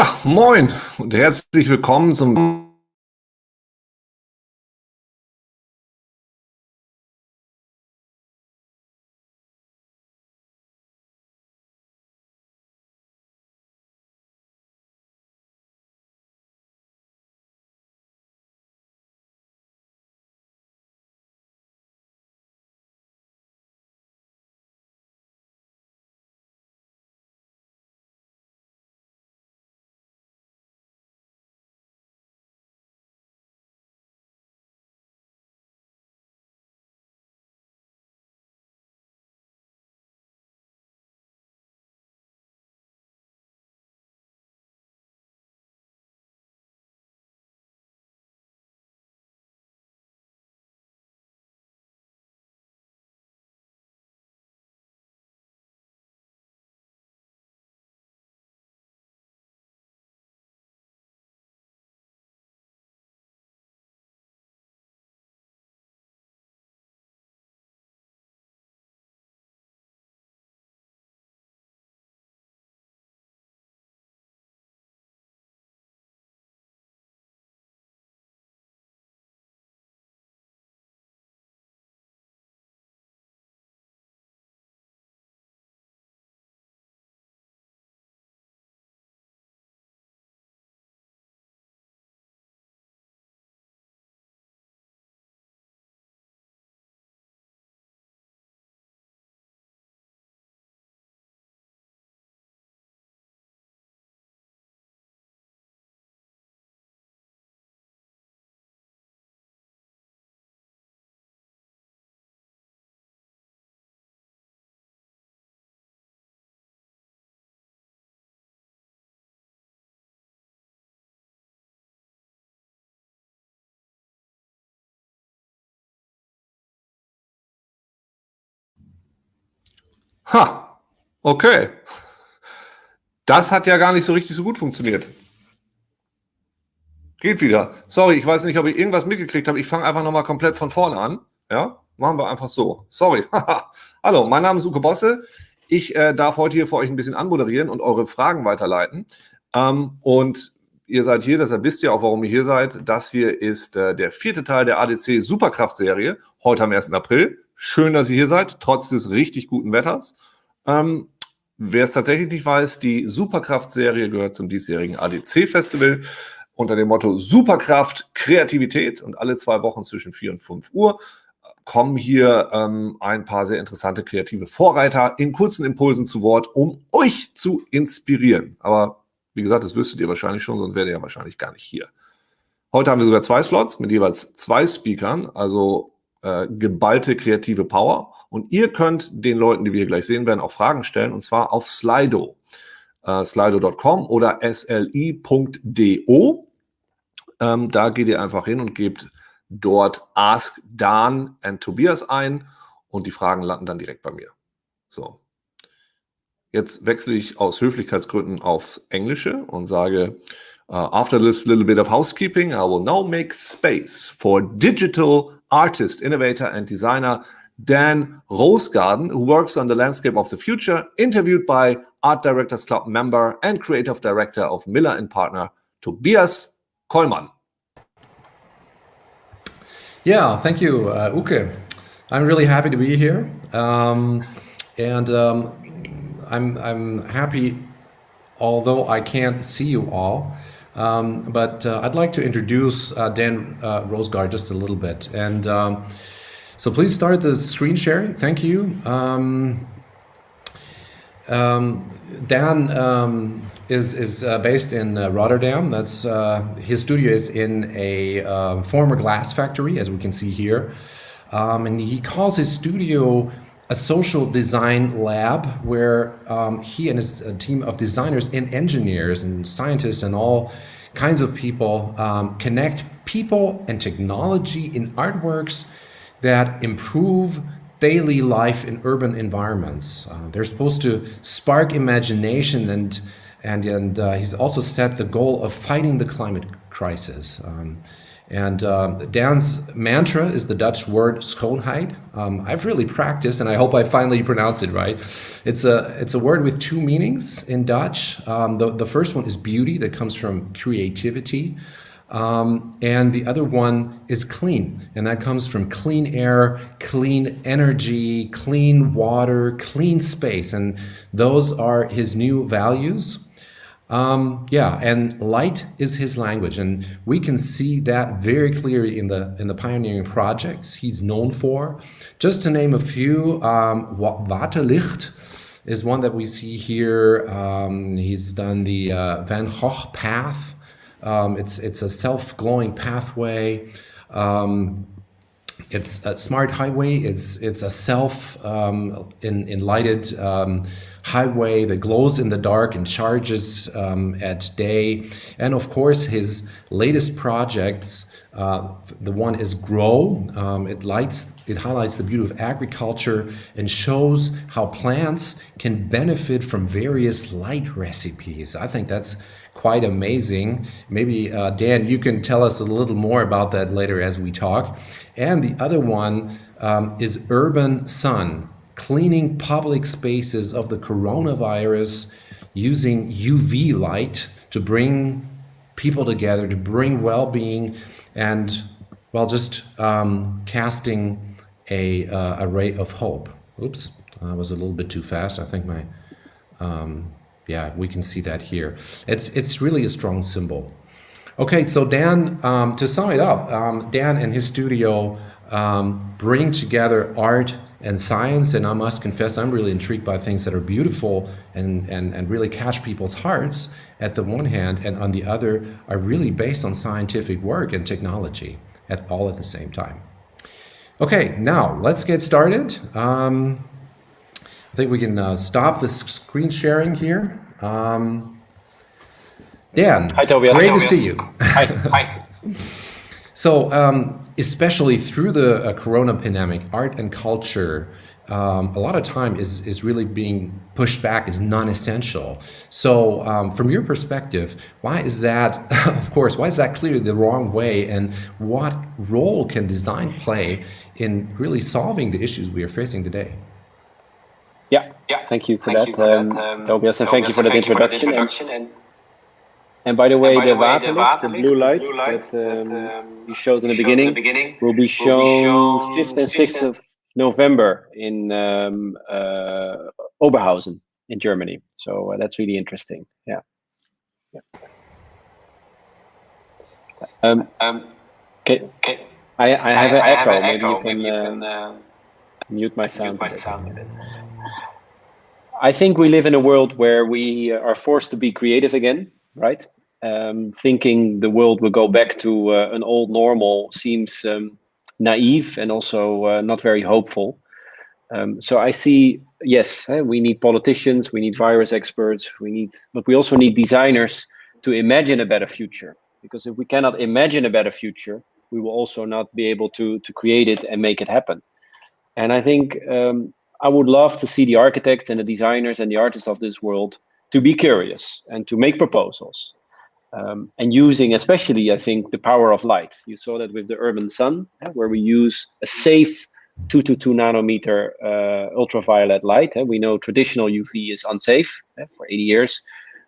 Ja, moin und herzlich willkommen zum Ha, okay. Das hat ja gar nicht so richtig so gut funktioniert. Geht wieder. Sorry, ich weiß nicht, ob ich irgendwas mitgekriegt habe. Ich fange einfach nochmal komplett von vorne an. Ja, machen wir einfach so. Sorry. Hallo, mein Name ist Uke Bosse. Ich darf heute hier für euch ein bisschen anmoderieren und eure Fragen weiterleiten. Und ihr seid hier, deshalb wisst ihr auch, warum ihr hier seid. Das hier ist der 4. Teil der ADC Superkraft-Serie, heute am 1. April. Schön, dass ihr hier seid, trotz des richtig guten Wetters. Wer es tatsächlich nicht weiß, die Superkraft-Serie gehört zum diesjährigen ADC Festival unter dem Motto Superkraft Kreativität, und alle 2 Wochen zwischen 4 und 5 Uhr kommen hier ein paar sehr interessante kreative Vorreiter in kurzen Impulsen zu Wort, um euch zu inspirieren. Aber wie gesagt, das wüsstet ihr wahrscheinlich schon, sonst wärt ihr ja wahrscheinlich gar nicht hier. Heute haben wir sogar 2 Slots mit jeweils 2 Speakern, also geballte kreative Power. Und ihr könnt den Leuten, die wir hier gleich sehen werden, auch Fragen stellen, und zwar auf Slido. Slido.com oder sli.do. Da geht ihr einfach hin und gebt dort Ask Daan and Tobias ein und die Fragen landen dann direkt bei mir. So. Jetzt wechsle ich aus Höflichkeitsgründen aufs Englische und sage, after this little bit of housekeeping, I will now make space for digital artist, innovator and designer Daan Roosegaarde, who works on the landscape of the future, interviewed by Art Directors Club member and creative director of Miller & Partner, Tobias Kollmann. Yeah, thank you, Uke. I'm really happy to be here, I'm happy, although I can't see you all. But I'd like to introduce Daan Roosegaarde just a little bit, and so please start the screen sharing. Thank you. Daan is based in Rotterdam. That's his studio is in a former glass factory, as we can see here, and he calls his studio a social design lab, where he and his team of designers and engineers and scientists and all kinds of people connect people and technology in artworks that improve daily life in urban environments. They're supposed to spark imagination, and he's also set the goal of fighting the climate crisis. Daan's mantra is the Dutch word schoonheid. I've really practiced, and I hope I finally pronounce it right. It's a word with two meanings in Dutch. The first one is beauty, that comes from creativity. And the other one is clean, and that comes from clean air, clean energy, clean water, clean space. And those are his new values. And light is his language, and we can see that very clearly in the pioneering projects he's known for. Just to name a few, Waterlicht is one that we see here. He's done the Van Gogh path. It's a self-glowing pathway. It's a smart highway. It's a enlightened highway that glows in the dark and charges at day. And of course, his latest projects, the one is Grow. It highlights the beauty of agriculture and shows how plants can benefit from various light recipes. I think that's quite amazing. Maybe Daan, you can tell us a little more about that later as we talk. And the other one is Urban Sun, cleaning public spaces of the coronavirus using UV light to bring people together, to bring well-being, and just casting a ray of hope. Oops, I was a little bit too fast. I think my we can see that here. It's really a strong symbol. Okay, so Daan, to sum it up, Daan and his studio bring together art and science, and I must confess I'm really intrigued by things that are beautiful and really catch people's hearts at the one hand, and on the other are really based on scientific work and technology all at the same time. Okay, now let's get started. I think we can stop the screen sharing here. Daan, hi, Tobias. Great to see you. Hi. So, especially through the corona pandemic, art and culture, a lot of time is really being pushed back as non-essential. So, from your perspective, why is that, of course, why is that clearly the wrong way, and what role can design play in really solving the issues we are facing today? Yeah. Thank you for that, Tobias, and thank you for that introduction. And by the way, the Waterlicht, the blue light that you showed in the beginning, will be shown 5th and 6th of November in Oberhausen in Germany. So that's really interesting. Yeah. Okay. I have an echo. Maybe you can mute my sound. I think we live in a world where we are forced to be creative again, right? Thinking the world will go back to an old normal seems naive and also not very hopeful. So I see, yes, we need politicians, we need virus experts, but we also need designers to imagine a better future. Because if we cannot imagine a better future, we will also not be able to create it and make it happen. And I think I would love to see the architects and the designers and the artists of this world to be curious and to make proposals. And using, especially, I think, the power of light. You saw that with the Urban Sun, where we use a safe 222 nanometer ultraviolet light. We know traditional UV is unsafe for 80 years.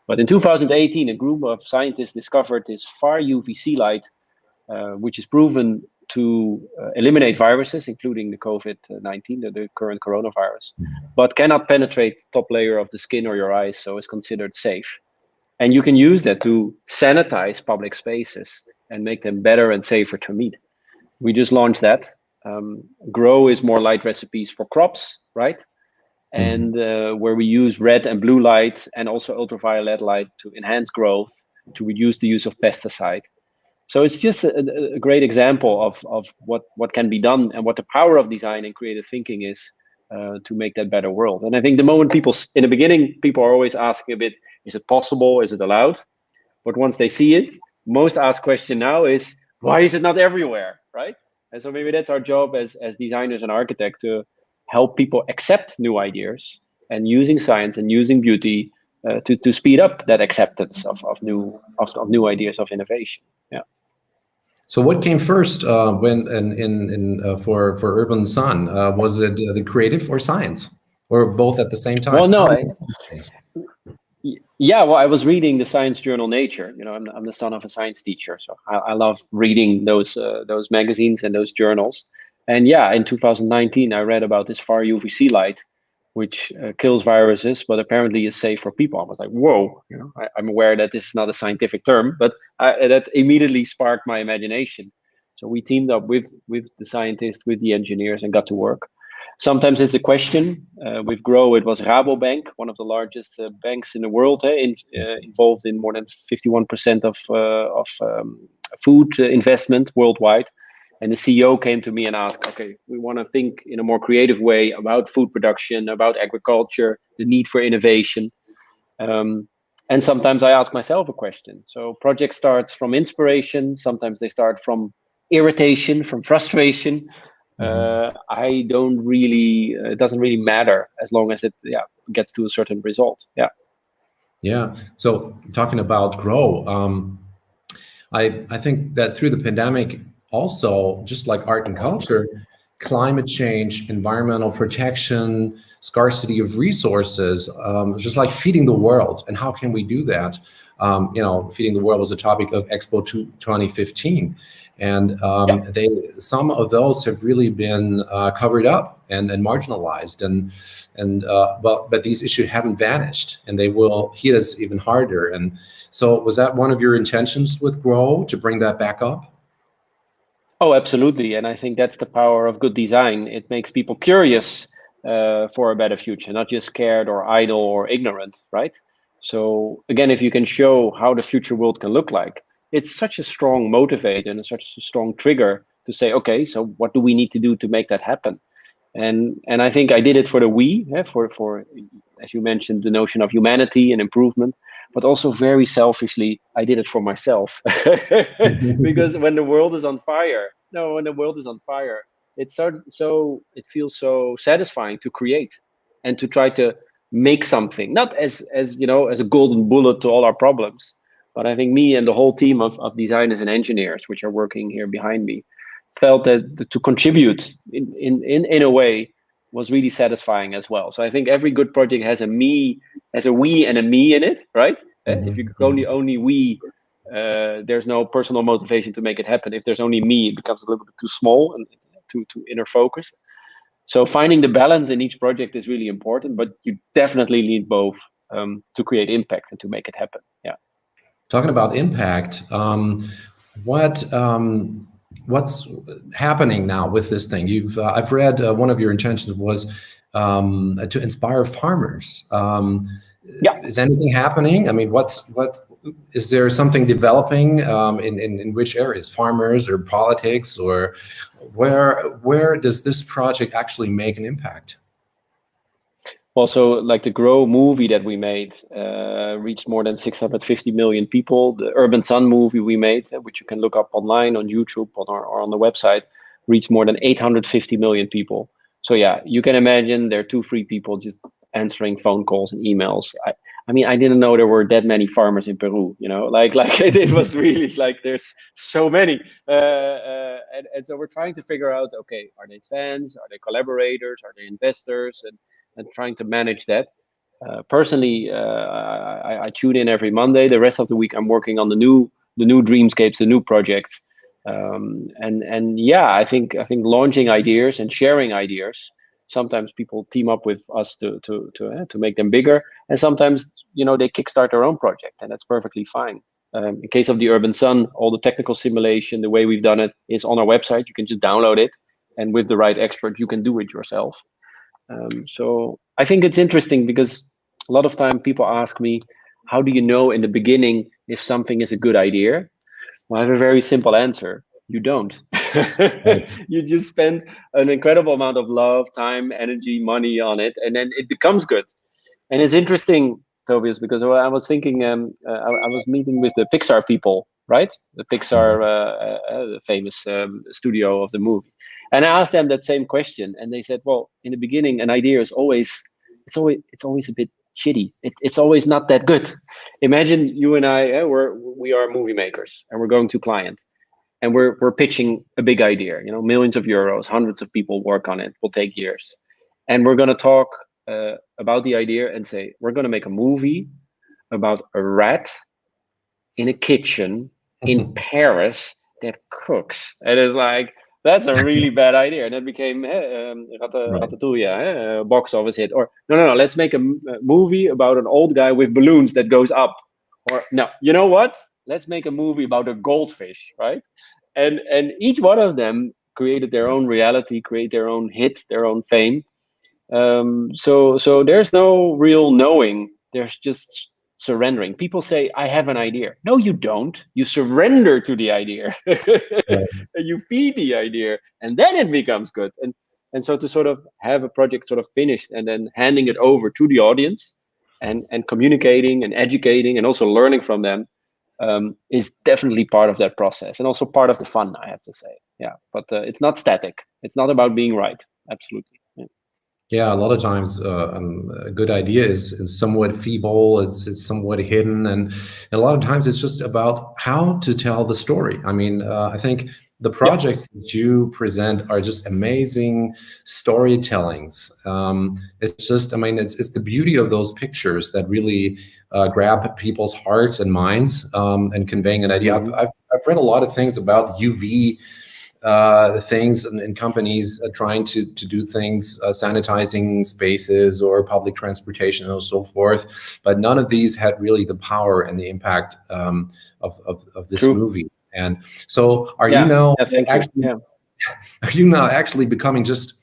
But in 2018, a group of scientists discovered this far UVC light, which is proven to eliminate viruses, including the COVID-19, the current coronavirus, but cannot penetrate the top layer of the skin or your eyes, so it's considered safe. And you can use that to sanitize public spaces and make them better and safer to meet. We just launched that. Grow is more light recipes for crops, right? And where we use red and blue light and also ultraviolet light to enhance growth, to reduce the use of pesticide. So it's just a great example of what can be done and what the power of design and creative thinking is to make that better world. And I think the moment in the beginning, people are always asking a bit, is it possible? Is it allowed? But once they see it, most asked question now is, why is it not everywhere, right? And so maybe that's our job as designers and architects, to help people accept new ideas and using science and using beauty to speed up that acceptance of new ideas of innovation. Yeah. So what came first when for Urban Sun? Was it the creative or science, or both at the same time? Well, no. Yeah, well, I was reading the science journal Nature. You know, I'm the son of a science teacher, so I love reading those magazines and those journals. And yeah, in 2019, I read about this far UVC light, which kills viruses, but apparently is safe for people. I was like, whoa! You know, I'm aware that this is not a scientific term, but that immediately sparked my imagination. So we teamed up with the scientists, with the engineers, and got to work. Sometimes it's a question. With Grow, it was Rabobank, one of the largest banks in the world, involved in more than 51% of food investment worldwide. And the CEO came to me and asked, okay, we want to think in a more creative way about food production, about agriculture, the need for innovation. And sometimes I ask myself a question. So project starts from inspiration. Sometimes they start from irritation, from frustration. I don't really, it doesn't really matter as long as it gets to a certain result. Yeah. Yeah. So talking about Grow, I think that through the pandemic, also, just like art and culture, climate change, environmental protection, scarcity of resources, just like feeding the world. And how can we do that? Feeding the world was a topic of Expo 2015. And some of those have really been covered up and marginalized, but these issues haven't vanished, and they will hit us even harder. And so, was that one of your intentions with Grow, to bring that back up? Oh, absolutely. And I think that's the power of good design. It makes people curious for a better future, not just scared or idle or ignorant, right? So again, if you can show how the future world can look like, it's such a strong motivator and such a strong trigger to say, okay, so what do we need to do to make that happen? And I think I did it for the we, for as you mentioned, the notion of humanity and improvement, but also very selfishly, I did it for myself. Because when the world is on fire, it feels so satisfying to create and to try to make something, not as a golden bullet to all our problems. But I think me and the whole team of designers and engineers, which are working here behind me, felt that to contribute in a way was really satisfying as well. So I think every good project has a we and a me in it, right? If you only we, there's no personal motivation to make it happen. If there's only me, it becomes a little bit too small and too inner focused. So finding the balance in each project is really important, but you definitely need both to create impact and to make it happen. Yeah. Talking about impact, what's happening now with this thing? I've read one of your intentions was to inspire farmers. Is anything happening? I mean, is there something developing in which areas? Farmers or politics, or where does this project actually make an impact? Also, like the Grow movie that we made reached more than 650 million people. The Urban Sun movie we made, which you can look up online on YouTube or on the website, reached more than 850 million people. So yeah, you can imagine there are 2 free people just answering phone calls and emails. I mean, I didn't know there were that many farmers in Peru. Like it was really like there's so many. And so we're trying to figure out, okay, are they fans? Are they collaborators? Are they investors? And trying to manage that. Personally, I tune in every Monday. The rest of the week, I'm working on the new dreamscapes, the new projects. And yeah, I think launching ideas and sharing ideas. Sometimes people team up with us to make them bigger, and sometimes they kickstart their own project, and that's perfectly fine. In case of the Urban Sun, all the technical simulation, the way we've done it, is on our website. You can just download it, and with the right expert, you can do it yourself. So I think it's interesting because a lot of time people ask me, how do you know in the beginning if something is a good idea? Well, I have a very simple answer. You don't. You just spend an incredible amount of love, time, energy, money on it, and then it becomes good. And it's interesting, Tobias, because I was thinking, I was meeting with the Pixar people, right? The Pixar, the famous studio of the movie. And I asked them that same question, and they said, "Well, in the beginning, an idea is always a bit shitty. It's always not that good. Imagine you and I, we are movie makers, and we're going to clients, and we're pitching a big idea. Millions of euros, hundreds of people work on it. Will take years, and we're going to talk about the idea and say we're going to make a movie about a rat in a kitchen in Paris that cooks. And it's like, that's a really bad idea. And it became Ratatouille, a box office hit. Or no, let's make a movie about an old guy with balloons that goes up. Or no, you know what? Let's make a movie about a goldfish, right? And each one of them created their own reality, create their own hit, their own fame. So there's no real knowing. There's just surrendering. People say, I have an idea. No, you don't. You surrender to the idea. And you feed the idea, and then it becomes good. And so to sort of have a project sort of finished and then handing it over to the audience and communicating and educating and also learning from them is definitely part of that process, and also part of the fun, I have to say. Yeah, but it's not static. It's not about being right. Absolutely. Yeah, a lot of times a good idea is somewhat feeble, it's somewhat hidden, and a lot of times it's just about how to tell the story. I mean, I think the projects that you present are just amazing storytellings. It's just, I mean, it's the beauty of those pictures that really grab people's hearts and minds and conveying an idea. I've read a lot of things about UV things and companies trying to do things, sanitizing spaces or public transportation and so forth, but none of these had really the power and the impact of this movie. And so, are you now actually becoming just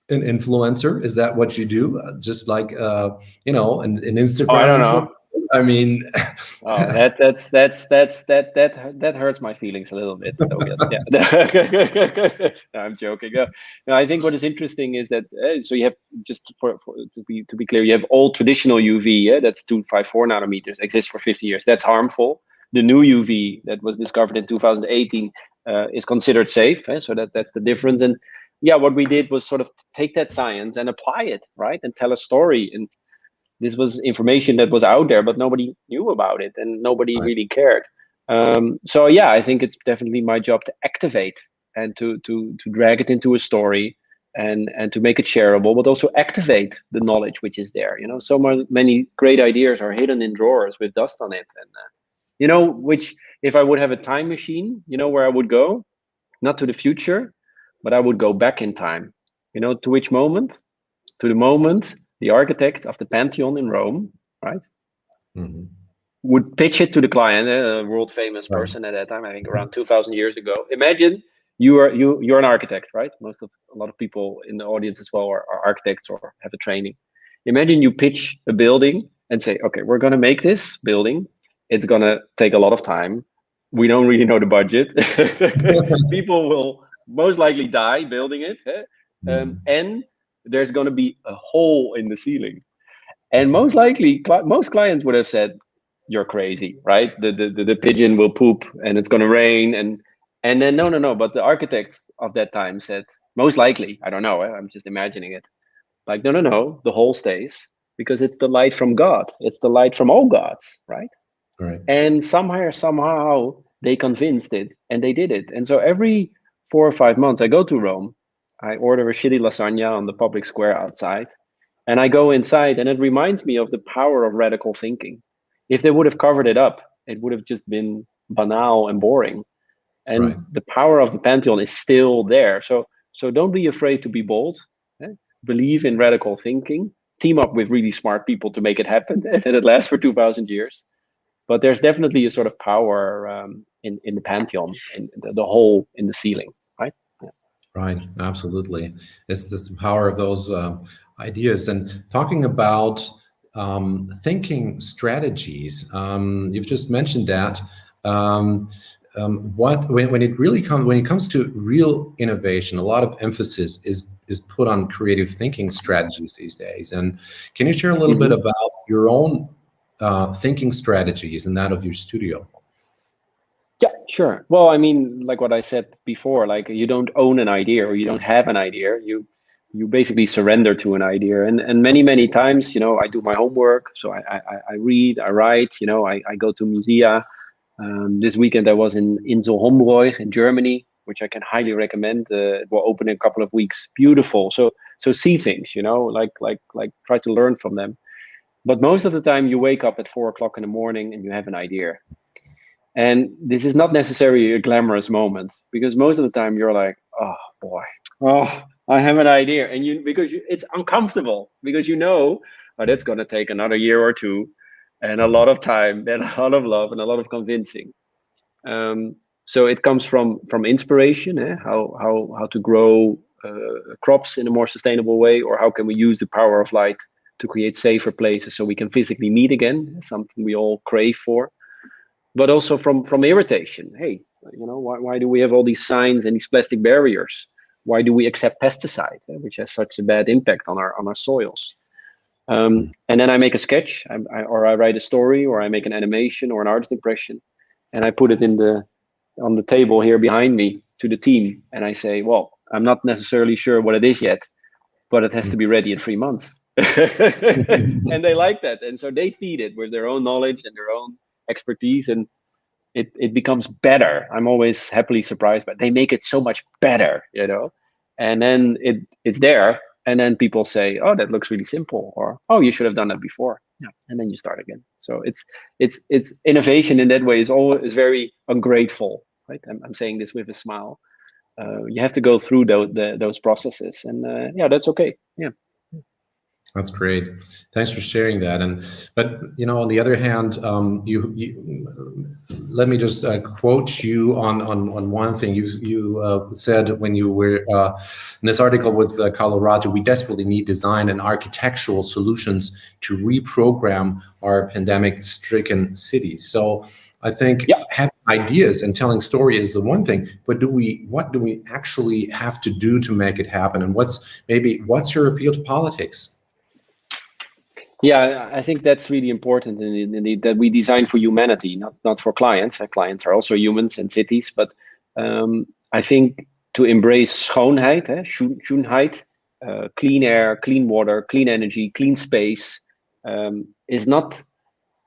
an influencer? Is that what you do? Just like an Instagram? I don't know. I mean, that hurts my feelings a little bit. So yes, yeah. No, I'm joking. No, I think what is interesting is that so you have, just to be clear, you have old traditional UV. That's 254 nanometers, exists for 50 years. That's harmful. The new UV that was discovered in 2018 is considered safe. So that's the difference. And yeah, what we did was sort of take that science and apply it, right, and tell a story. And this was information that was out there, but nobody knew about it, and nobody really cared. So yeah, I think it's definitely my job to activate and to drag it into a story and to make it shareable, but also activate the knowledge which is there. So many great ideas are hidden in drawers with dust on it, and which, if I would have a time machine, where I would go, not to the future, but I would go back in time. To which moment? To the moment the architect of the Pantheon in Rome, right, would pitch it to the client, a world famous person at that time, I think around 2,000 years ago. Imagine you're an architect, right? A lot of people in the audience as well are architects or have a training. Imagine you pitch a building and say, okay, we're going to make this building. It's going to take a lot of time. We don't really know the budget. People will most likely die building it. And there's going to be a hole in the ceiling. And most likely, most clients would have said, you're crazy, right? The pigeon will poop and it's going to rain. And then, no. But the architect of that time said, most likely, I don't know, I'm just imagining it. Like, no, the hole stays because it's the light from God. It's the light from all gods, right? Right. And somehow they convinced it, and they did it. And so every 4 or 5 months, I go to Rome. I order a shitty lasagna on the public square outside, and I go inside, and it reminds me of the power of radical thinking. If they would have covered it up, it would have just been banal and boring. And the power of the Pantheon is still there. So don't be afraid to be bold. Believe in radical thinking. Team up with really smart people to make it happen, and it lasts for 2,000 years. But there's definitely a sort of power in the Pantheon, in the hole in the ceiling, right? Yeah. Right, absolutely. It's the power of those ideas. And talking about thinking strategies, you've just mentioned that. When it comes to real innovation, a lot of emphasis is put on creative thinking strategies these days. And can you share a little bit about your own thinking strategies and that of your studio? Yeah, sure. Well, I mean, like what I said before, like you don't own an idea or you don't have an idea. You you basically surrender to an idea. And many times, you know, I do my homework. So I read, I write, you know, I go to musea. This weekend I was in Insel Hombroich in Germany, which I can highly recommend. It will open in a couple of weeks. Beautiful. So see things, you know, like try to learn from them. But most of the time you wake up at 4 o'clock in the morning and you have an idea. And this is not necessarily a glamorous moment, because most of the time you're like, oh boy, oh, I have an idea. And it's uncomfortable, because you know, oh, that's going to take another year or two, and a lot of time, and a lot of love, and a lot of convincing. So it comes from inspiration, how to grow crops in a more sustainable way, or how can we use the power of light to create safer places so we can physically meet again, something we all crave for. But also from irritation. Hey, you know, why do we have all these signs and these plastic barriers? Why do we accept pesticides, which has such a bad impact on our soils? And then I make a sketch, or I write a story, or I make an animation or an artist impression, and I put it on the table here behind me to the team, and I say, well, I'm not necessarily sure what it is yet, but it has to be ready in 3 months. And they like that, and so they feed it with their own knowledge and their own expertise, and it becomes better. I'm always happily surprised, but they make it so much better, you know. And then it's there, and then people say, oh, that looks really simple, or oh, you should have done that before. Yeah, and then you start again. So it's innovation in that way is very ungrateful, right? I'm saying this with a smile. You have to go through those processes, and yeah, that's okay. Yeah. That's great. Thanks for sharing that. But you know, on the other hand, you let me just quote you on one thing. You said when you were in this article with Colorado, we desperately need design and architectural solutions to reprogram our pandemic-stricken cities. So I think having ideas and telling story is the one thing, but what do we actually have to do to make it happen? And what's your appeal to politics? Yeah, I think that's really important, indeed, that we design for humanity, not for clients. Clients are also humans and cities, but I think to embrace schoonheid, schoonheid, clean air, clean water, clean energy, clean space, is not,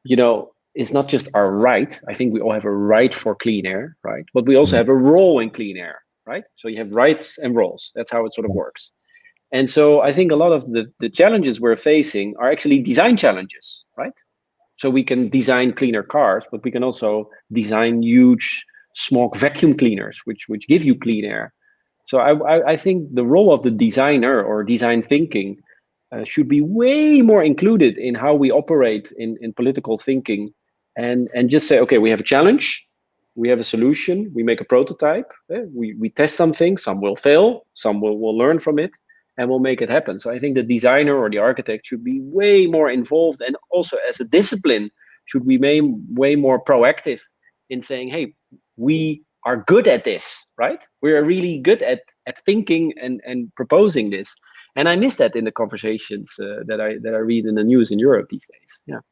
you know, is not just our right. I think we all have a right for clean air, right? But we also have a role in clean air, right? So you have rights and roles. That's how it sort of works. And so I think a lot of the challenges we're facing are actually design challenges, right? So we can design cleaner cars, but we can also design huge smoke vacuum cleaners, which give you clean air. So I think the role of the designer or design thinking should be way more included in how we operate in political thinking, and just say, okay, we have a challenge, we have a solution, we make a prototype, we test something, some will fail, some will learn from it, and we'll make it happen. So I think the designer or the architect should be way more involved, and also as a discipline should be way more proactive in saying, hey, we are good at this, right? We are really good at thinking and proposing this. And I miss that in the conversations that I read in the news in Europe these days. Yeah.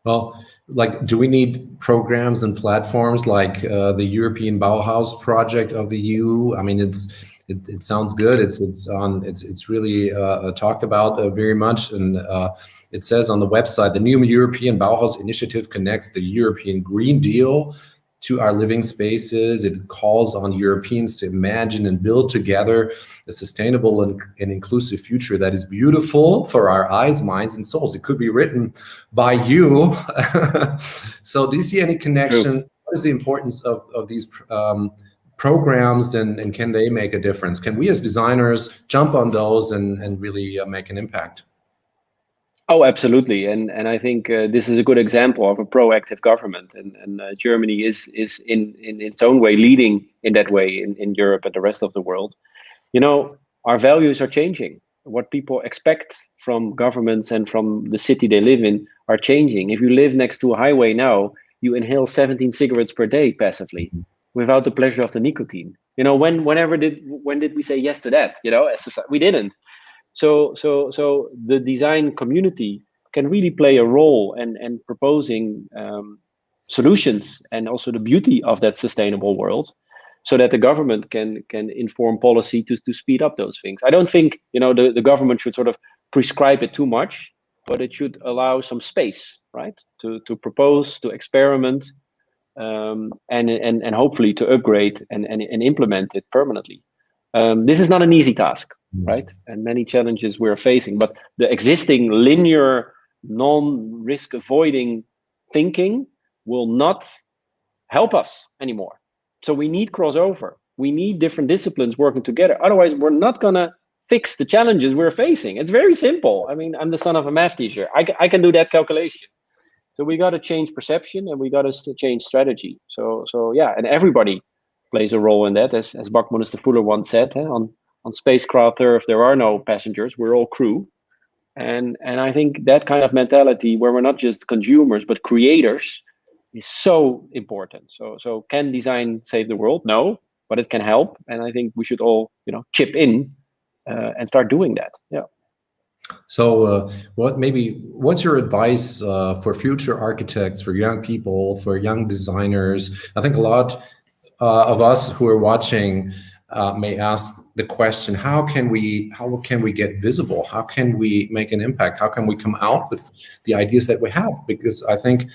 Well, like, do we need programs and platforms like the European Bauhaus project of the EU? I mean, it sounds good. It's really talked about very much, and it says on the website, the new European Bauhaus initiative connects the European Green Deal to our living spaces. It calls on Europeans to imagine and build together a sustainable and inclusive future that is beautiful for our eyes, minds, and souls. It could be written by you. So do you see any connection? What is the importance of these programs, and can they make a difference? Can we as designers jump on those and really make an impact? Oh, absolutely, and I think this is a good example of a proactive government, and Germany is in its own way leading in that way in Europe and the rest of the world. You know, our values are changing. What people expect from governments and from the city they live in are changing. If you live next to a highway now, you inhale 17 cigarettes per day passively, without the pleasure of the nicotine. You know, when did we say yes to that? You know, as society, we didn't. So the design community can really play a role and proposing solutions, and also the beauty of that sustainable world. so that the government can inform policy to speed up those things. I don't think the government should sort of prescribe it too much, but it should allow some space, right, to propose, to experiment, and hopefully to upgrade and implement it permanently. This is not an easy task, right? And many challenges we're facing, but the existing linear, non-risk avoiding thinking will not help us anymore. So we need crossover. We need different disciplines working together. Otherwise, we're not gonna fix the challenges we're facing. It's very simple. I mean, I'm the son of a math teacher. I can do that calculation. So we got to change perception, and we got to change strategy. So yeah, and everybody plays a role in that. As Buckminster Fuller once said, on spacecraft Earth, there are no passengers. We're all crew. And I think that kind of mentality, where we're not just consumers but creators, is so important. So can design save the world? No, but it can help. And I think we should all chip in and start doing that. Yeah. So what's your advice for future architects, for young people, for young designers? I think a lot of us who are watching may ask the question, how can we get visible? How can we make an impact? How can we come out with the ideas that we have? Because I think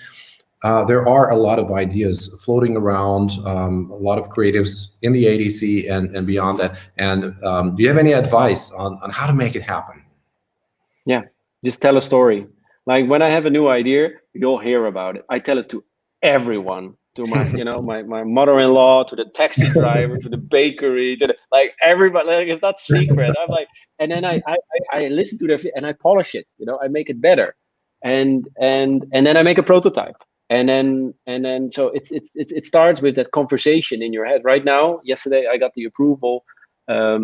there are a lot of ideas floating around, a lot of creatives in the ADC and beyond that. And do you have any advice on how to make it happen? Yeah, just tell a story. Like when I have a new idea, you'll hear about it. I tell it to everyone, to my my mother-in-law, to the taxi driver, to the bakery, to everybody. Like, it's not secret. I'm like, and then I listen to their and I polish it. I make it better, and then I make a prototype. And then so it starts with that conversation in your head. Right now, yesterday I got the approval for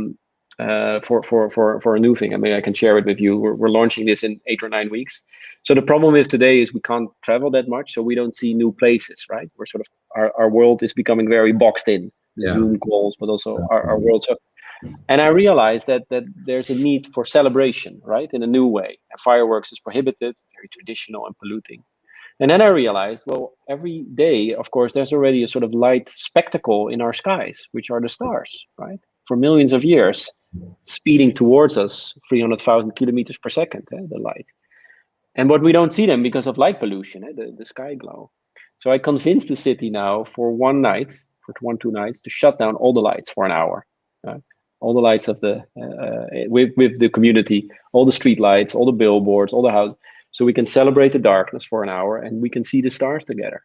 a new thing. I mean, I can share it with you. We're launching this in 8 or 9 weeks. So the problem with today is we can't travel that much, so we don't see new places, right? We're sort of our world is becoming very boxed in, Zoom calls, but also our world. So, and I realized that there's a need for celebration, right, in a new way. And fireworks is prohibited, very traditional and polluting. And then I realized, well, every day, of course, there's already a sort of light spectacle in our skies, which are the stars, right? For millions of years, speeding towards us, 300,000 kilometers per second, the light. And but we don't see them because of light pollution, the sky glow. So I convinced the city now for 1 night, for 1-2 nights, to shut down all the lights for an hour. All the lights of the, with the community, all the street lights, all the billboards, all the houses. So we can celebrate the darkness for an hour and we can see the stars together.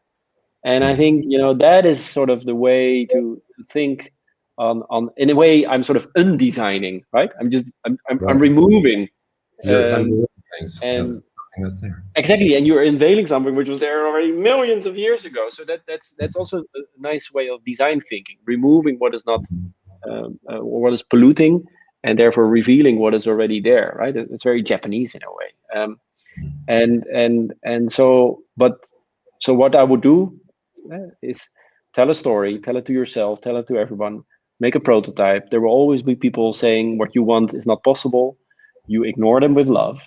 And I think, that is sort of the way to think on in a way, I'm sort of undesigning, right? I'm removing things and that's there. Exactly. And you're unveiling something which was there already millions of years ago. So that's also a nice way of design thinking, removing what is not what is polluting and therefore revealing what is already there, right? It's very Japanese in a way. So what I would do is tell a story, tell it to yourself, tell it to everyone, make a prototype. There will always be people saying what you want is not possible. You ignore them with love.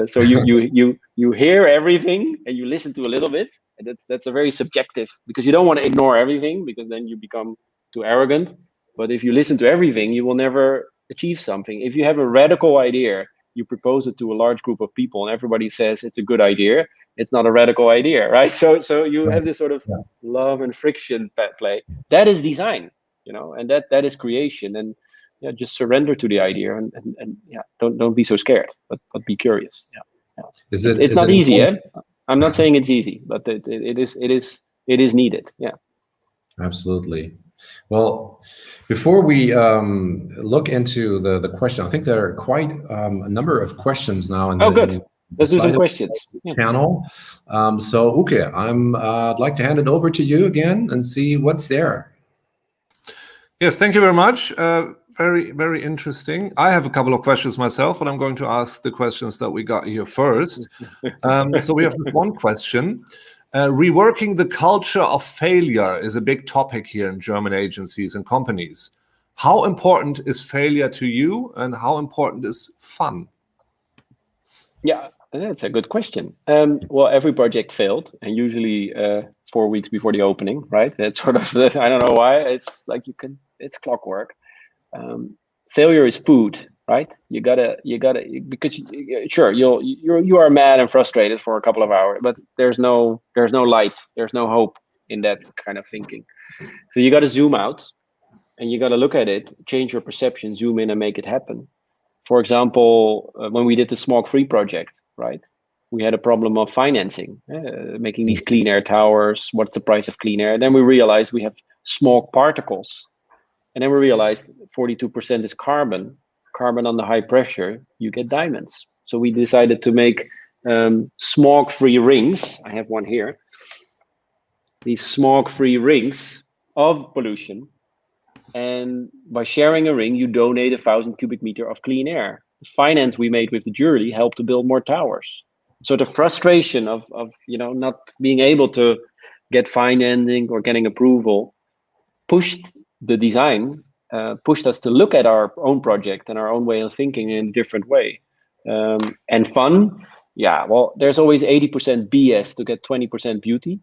So you hear everything and you listen to a little bit. And that's a very subjective, because you don't want to ignore everything, because then you become too arrogant. But if you listen to everything, you will never achieve something. If you have a radical idea, you propose it to a large group of people and everybody says it's a good idea, it's not a radical idea, right? So you have this sort of love and friction play. That is design, and that is creation. And just surrender to the idea and don't be so scared, but be curious. It's not easy. I'm not saying it's easy, but it is needed. Yeah, absolutely. Well, before we look into the question, I think there are quite a number of questions now in good. Let's do some questions. Channel. So Uke, I'd like to hand it over to you again and see what's there. Yes, thank you very much. Very, very interesting. I have a couple of questions myself, but I'm going to ask the questions that we got here first. So we have one question. Reworking the culture of failure is a big topic here in German agencies and companies. How important is failure to you, and how important is fun? Yeah, that's a good question. Well, every project failed, and usually 4 weeks before the opening, right? That's sort of, I don't know why. It's like it's clockwork. Failure is food, right? You gotta, because sure, you are mad and frustrated for a couple of hours, but there's no light, there's no hope in that kind of thinking. So you gotta zoom out and you gotta look at it, change your perception, zoom in and make it happen. For example, when we did the smog-free project, right? We had a problem of financing, making these clean air towers. What's the price of clean air? And then we realized we have smog particles. And then we realized 42% is carbon. Carbon under high pressure, you get diamonds. So we decided to make smog-free rings. I have one here. These smog-free rings of pollution. And by sharing a ring, you donate 1,000 cubic meter of clean air. The finance we made with the jury helped to build more towers. So the frustration of not being able to get financing or getting approval pushed the design, pushed us to look at our own project and our own way of thinking in a different way. And fun, yeah, well, there's always 80% BS to get 20% beauty.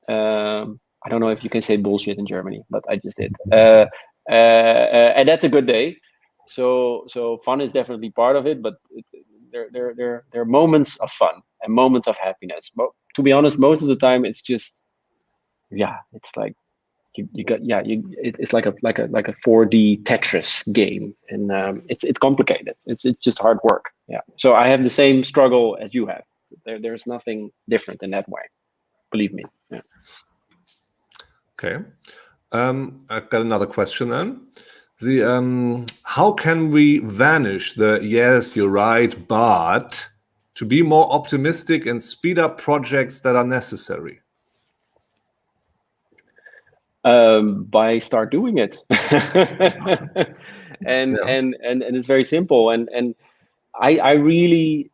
I don't know if you can say bullshit in Germany, but I just did. And that's a good day. So fun is definitely part of it, but there are moments of fun and moments of happiness. But to be honest, most of the time it's just, it's like it's like a 4D Tetris game, and it's complicated. It's just hard work. Yeah. So I have the same struggle as you have. There's nothing different in that way. Believe me. Yeah. Okay. I've got another question then. How can we vanish the yes, you're right, but to be more optimistic and speed up projects that are necessary? By start doing it. and it's very simple. And I really,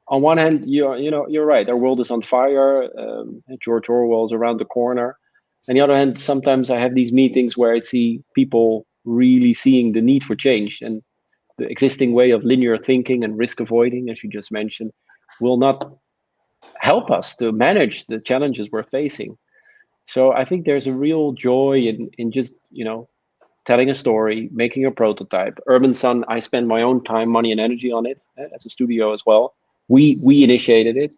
on one hand, you're right. Our world is on fire. George Orwell's around the corner. On the other hand, sometimes I have these meetings where I see people really seeing the need for change, and the existing way of linear thinking and risk avoiding, as you just mentioned, will not help us to manage the challenges we're facing. So I think there's a real joy in just, telling a story, making a prototype. Urban Sun, I spend my own time, money, and energy on it as a studio as well. We initiated it,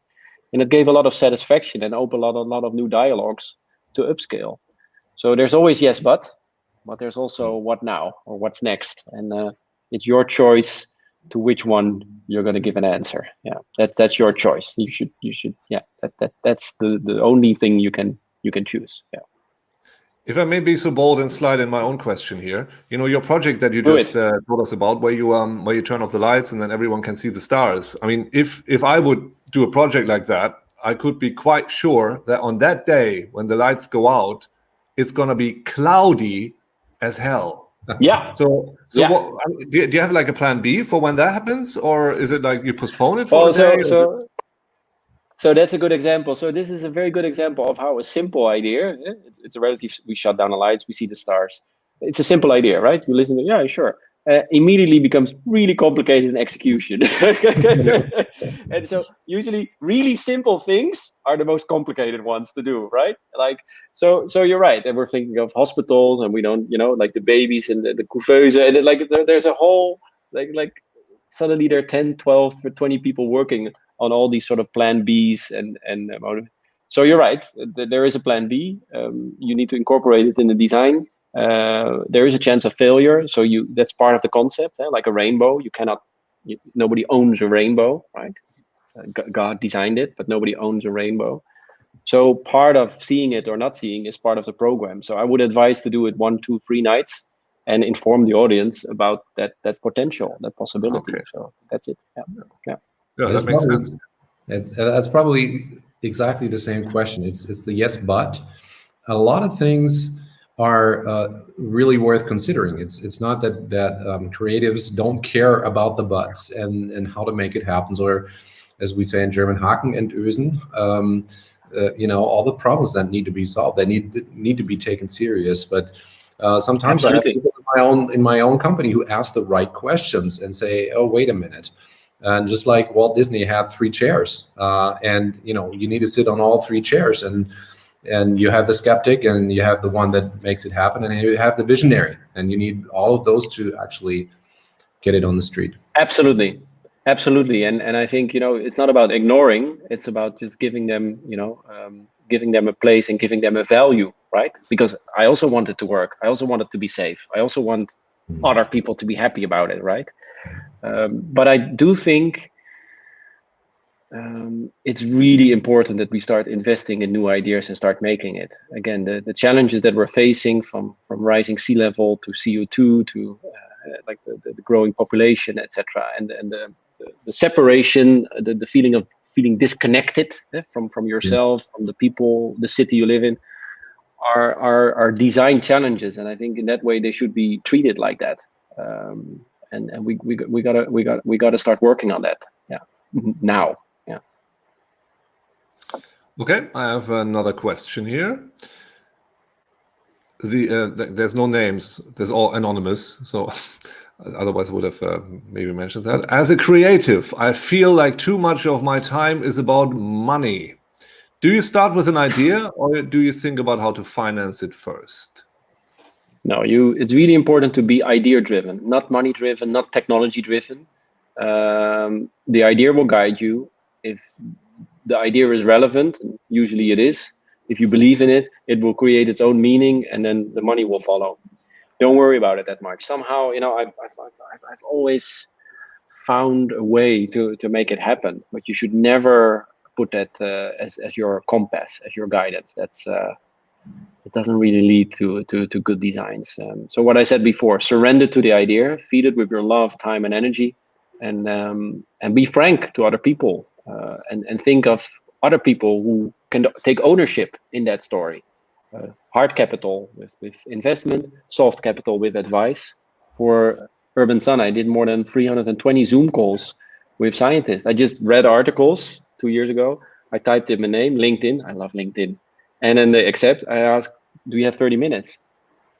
and it gave a lot of satisfaction and opened a lot of new dialogues to upscale. So there's always yes, but there's also what now or what's next, and it's your choice to which one you're going to give an answer. Yeah, that's your choice. You should. Yeah, that's the only thing you can choose. Yeah. If I may be so bold and slide in my own question here, your project that you just told us about, where you turn off the lights and then everyone can see the stars. I mean, if I would do a project like that, I could be quite sure that on that day when the lights go out, it's going to be cloudy as hell. Yeah. So Yeah. What, do you have like a plan B for when that happens, or is it like you postpone it for a day? So that's a good example. So this is a very good example of how a simple idea, it's a relative, we shut down the lights, we see the stars. It's a simple idea, right? You listen to, yeah, sure. Immediately becomes really complicated in execution. And so usually really simple things are the most complicated ones to do, right? Like, so you're right. And we're thinking of hospitals, and we don't, like the babies and the couveuse, and then, like there's a whole, like suddenly there are 10, 12, 20 people working on all these sort of plan Bs and so you're right. There is a plan B. You need to incorporate it in the design. There is a chance of failure, so that's part of the concept. Like a rainbow, nobody owns a rainbow, right? God designed it, but nobody owns a rainbow. So part of seeing it or not seeing is part of the program. So I would advise to do it 1, 2, 3 nights and inform the audience about that potential, that possibility. Okay. So that's it. Yeah, that makes sense. That's probably exactly the same question. It's the yes, but a lot of things are really worth considering. It's not that creatives don't care about the buts and how to make it happen, or as we say in German, Haken and Ösen. All the problems that need to be solved, they need to be taken serious. But sometimes I have people in my own company who ask the right questions and say, "Oh, wait a minute." And just like Walt Disney had 3 chairs, and you need to sit on all 3 chairs, and and you have the skeptic, and you have the one that makes it happen, and you have the visionary, and you need all of those to actually get it on the street. Absolutely. And I think, it's not about ignoring, it's about just giving them, giving them a place and giving them a value, right? Because I also want it to work. I also want it to be safe. I also want other people to be happy about it, right? But I do think it's really important that we start investing in new ideas and start making it. Again, the challenges that we're facing from rising sea level to CO2 to like the growing population, etc., and the separation, the feeling of feeling disconnected from yourself, from the people, the city you live in, are design challenges, and I think in that way they should be treated like that. And we gotta start working on that. Yeah, now. Yeah. Okay, I have another question here. There's no names. There's all anonymous. So otherwise I would have maybe mentioned that. As a creative, I feel like too much of my time is about money. Do you start with an idea, or do you think about how to finance it first? No, it's really important to be idea driven, not money driven, not technology driven. The idea will guide you. If the idea is relevant, usually it is. If you believe in it, it will create its own meaning, and then the money will follow. Don't worry about it that much. Somehow, I've always found a way to make it happen, but you should never put that as your compass, as your guidance. That's it doesn't really lead to good designs. So what I said before, surrender to the idea, feed it with your love, time, and energy, and be frank to other people, and think of other people who can take ownership in that story. Hard capital with investment, soft capital with advice. For Urban Sun, I did more than 320 Zoom calls with scientists. I just read articles 2 years ago. I typed in my name, LinkedIn. I love LinkedIn. And then they accept. I asked, do you have 30 minutes?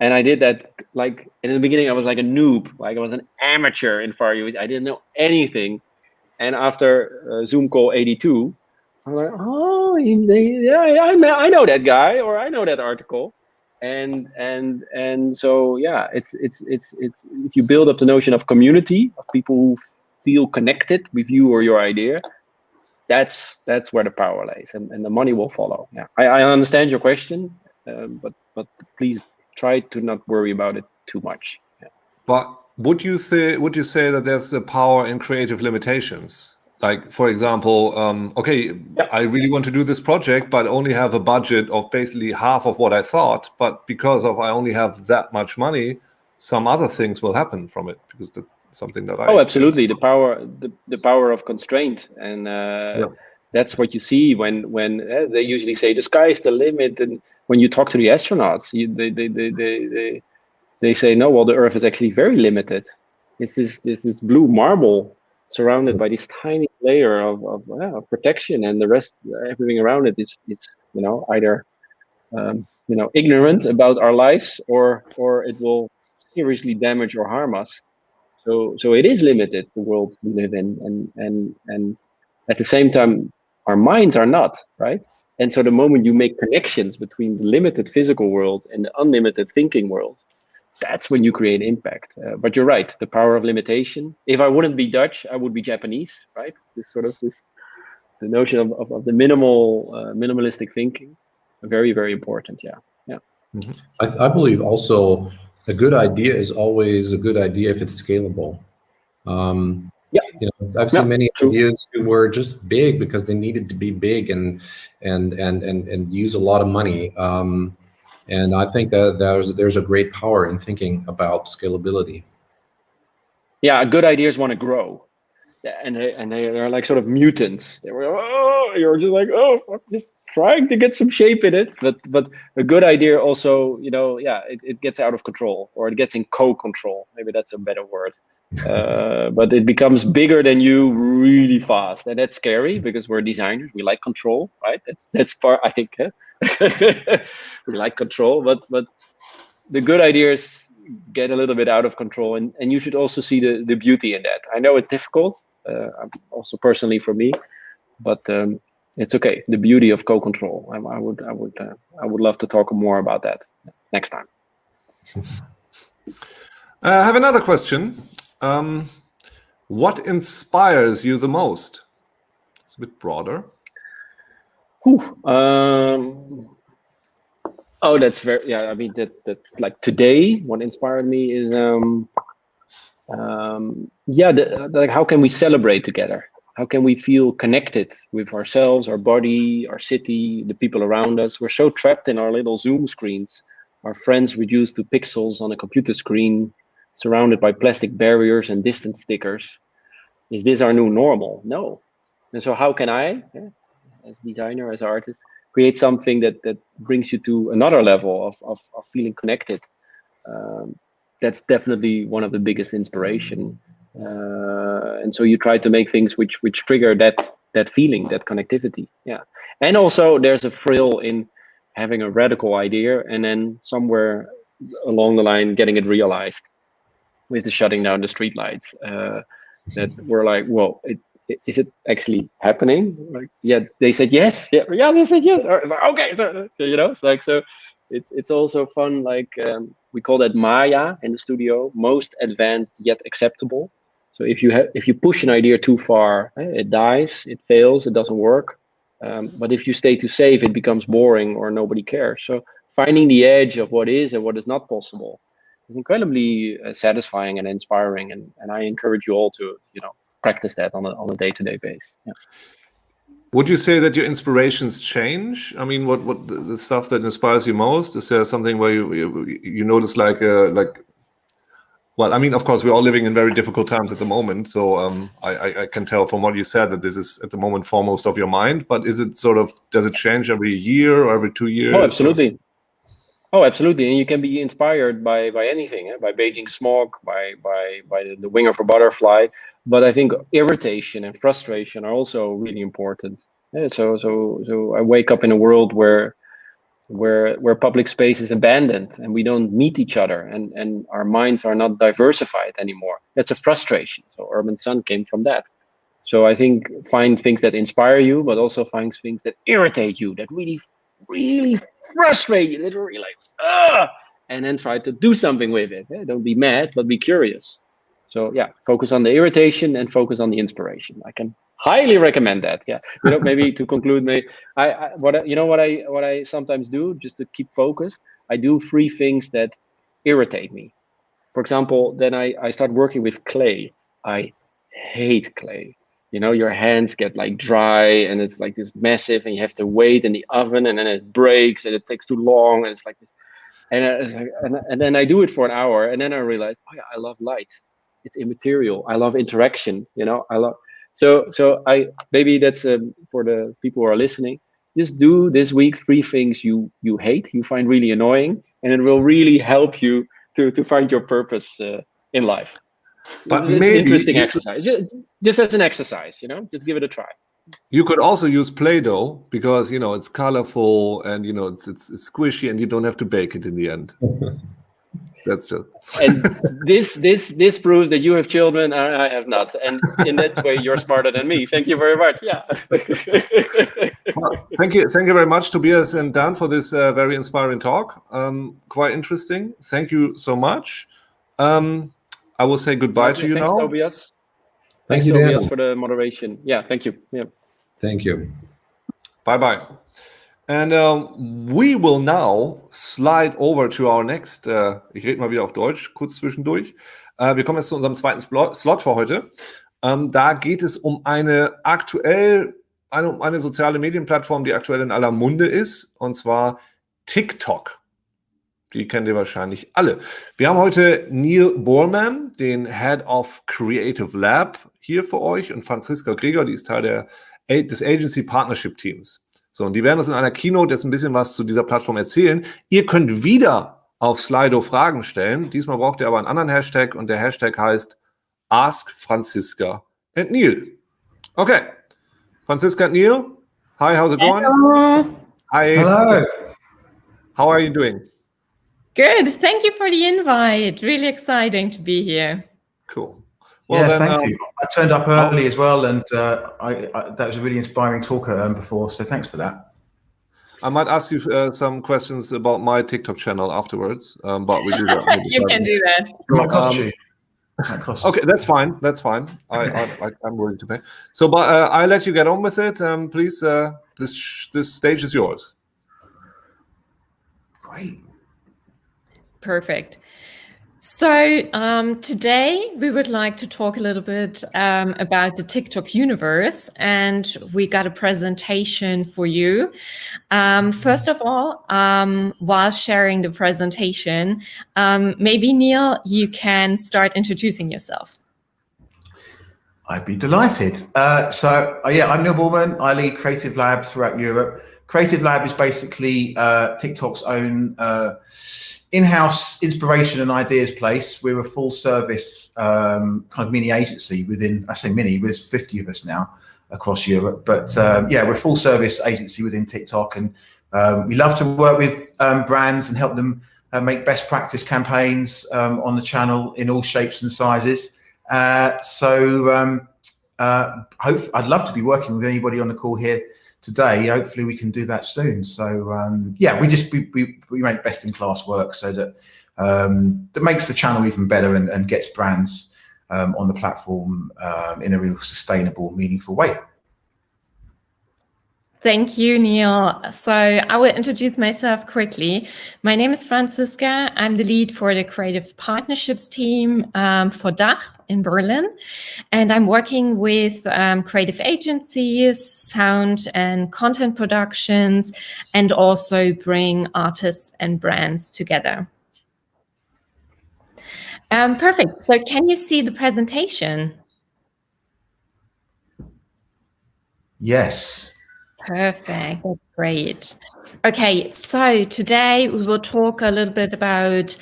And I did that, like, in the beginning, I was like a noob. Like I was an amateur in Far East. I didn't know anything. And after Zoom call 82, I'm like, oh, yeah, I know that guy, or I know that article. And so, yeah, it's if you build up the notion of community, of people who feel connected with you or your idea, that's where the power lies, and the money will follow. Yeah, I understand your question, but please try to not worry about it too much. Yeah. But would you say that there's a power in creative limitations? Like, for example, I really want to do this project, but only have a budget of basically half of what I thought. But because I only have that much money, some other things will happen from it, because that's something that I experience. Absolutely, the power of constraint, and that's what you see when they usually say the sky is the limit, and when you talk to the astronauts, they say no. Well, the Earth is actually very limited. It's this blue marble surrounded by this tiny layer of protection, and the rest, everything around it is either ignorant about our lives, or it will seriously damage or harm us. So it is limited, the world we live in, and at the same time our minds are not, right? And so the moment you make connections between the limited physical world and the unlimited thinking world, that's when you create impact. But you're right, the power of limitation. If I wouldn't be Dutch, I would be Japanese, right? The notion of the minimalistic thinking, very, very important. Yeah. Mm-hmm. I believe also a good idea is always a good idea if it's scalable. I've seen many ideas who were just big because they needed to be big and use a lot of money. And I think that there's a great power in thinking about scalability. Yeah, good ideas want to grow, and they're like sort of mutants. You're just like, I'm just trying to get some shape in it. But a good idea also, it gets out of control, or it gets in co-control. Maybe that's a better word. But it becomes bigger than you really fast, and that's scary because we're designers. We like control, right? That's part, I think. We like control, but the good ideas get a little bit out of control, and you should also see the beauty in that. I know it's difficult, also personally for me, but It's okay. The beauty of co-control. I would love to talk more about that next time. I have another question. What inspires you the most? It's a bit broader. Oh, that's very, yeah. I mean, that like today, what inspired me is, like how can we celebrate together? How can we feel connected with ourselves, our body, our city, the people around us? We're so trapped in our little Zoom screens, our friends reduced to pixels on a computer screen, surrounded by plastic barriers and distance stickers. Is this our new normal? No. And so how can I, as designer, as artist, create something that brings you to another level of feeling connected? That's definitely one of the biggest inspiration. And so you try to make things which trigger that feeling, that connectivity. Yeah. And also there's a thrill in having a radical idea and then somewhere along the line getting it realized with the shutting down the streetlights. That we're like, well, is it actually happening? Like, yeah, they said yes. Yeah, they said yes. Or it's like, okay, so it's like, so it's also fun. Like we call that Maya in the studio, most advanced yet acceptable. So if you push an idea too far, it dies, it fails, it doesn't work. But if you stay too safe, it becomes boring or nobody cares. So finding the edge of what is and what is not possible is incredibly satisfying and inspiring. And I encourage you all to, practice that on a day-to-day basis. Yeah. Would you say that your inspirations change? I mean, what the stuff that inspires you most? Is there something where you notice well, I mean, of course, we're all living in very difficult times at the moment. So I can tell from what you said that this is at the moment foremost of your mind. But is it does it change every year or every 2 years? Oh, absolutely. Oh, absolutely. And you can be inspired by anything, by Beijing smog, by the wing of a butterfly. But I think irritation and frustration are also really important. Yeah, so I wake up in a world where public space is abandoned and we don't meet each other and our minds are not diversified anymore. That's a frustration. So Urban Sun came from that. So I think find things that inspire you, but also find things that irritate you, that really frustrate you, literally like, and then try to do something with it. Don't be mad, but be curious. So yeah, focus on the irritation and focus on the inspiration. I can highly recommend that. Yeah, maybe to conclude, what I sometimes do just to keep focused. I do 3 things that irritate me. For example, then I start working with clay. I hate clay. Your hands get like dry and it's like this massive, and you have to wait in the oven, and then it breaks and it takes too long, and it's like this. And then I do it for an hour, and then I realize, oh yeah, I love light. It's immaterial. I love interaction. I love. So I maybe that's for the people who are listening. Just do this week 3 things you hate, you find really annoying, and it will really help you to find your purpose in life. But it's maybe an interesting exercise. Just as an exercise, just give it a try. You could also use Play-Doh because it's colorful and it's squishy, and you don't have to bake it in the end. That's just. And this proves that you have children and I have not, and in that way you're smarter than me. Thank you very much. Yeah. Well, thank you very much, Tobias and Daan, for this very inspiring talk. Quite interesting. Thank you so much. I will say goodbye to you now. Tobias. Thanks, Tobias, for the moderation. Yeah, thank you. Yeah. Thank you. Bye-bye. And we will now slide over to our next, ich rede mal wieder auf Deutsch, kurz zwischendurch. Wir kommen jetzt zu unserem zweiten Slot für heute. Da geht es um eine soziale Medienplattform, die aktuell in aller Munde ist, und zwar Tick-Tock. Die kennt ihr wahrscheinlich alle. Wir haben heute Boorman, den Head of Creative Lab, hier für euch, und Franziska Gregor, die ist Teil des Agency Partnership Teams. So, und die werden uns in einer Keynote jetzt ein bisschen was zu dieser Plattform erzählen. Ihr könnt wieder auf Slido Fragen stellen. Diesmal braucht ihr aber einen anderen Hashtag, und der Hashtag heißt Ask Franziska and Neil. Okay. Franziska and Neil, hi, how's it going? Hello. Hi. Hello. How are you doing? Good. Thank you for the invite. Really exciting to be here. Cool. Well, yeah, then, thank you. I turned up early as well, and that was a really inspiring talk before, so thanks for that. I might ask you some questions about my TikTok channel afterwards, but we do that. You can do that. It might cost you. Okay, that's fine. That's fine. I'm willing to pay. So, but I'll let you get on with it. Please, this stage is yours. Great. Perfect. So today we would like to talk a little bit about the TikTok universe, and we got a presentation for you. First of all, while sharing the presentation, maybe Neil, you can start introducing yourself. I'd be delighted. Yeah, I'm Neil Boorman. I lead Creative Lab throughout Europe. Creative Lab is basically TikTok's own in-house inspiration and ideas place. We're a full-service kind of mini agency within, I say mini, there's 50 of us now across Europe. But yeah, we're a full-service agency within TikTok, and we love to work with brands and help them make best practice campaigns on the channel in all shapes and sizes. I'd love to be working with anybody on the call here today. Hopefully we can do that soon. So yeah, we make best in class work, so that that makes the channel even better and gets brands on the platform in a real sustainable, meaningful way. Thank you, Neil. So I will introduce myself quickly. My name is Franziska. I'm the lead for the creative partnerships team for Dach in Berlin. And I'm working with creative agencies, sound and content productions, and also bring artists and brands together. Perfect. So can you see the presentation? Yes. Perfect. That's great. Okay, so today we will talk a little bit about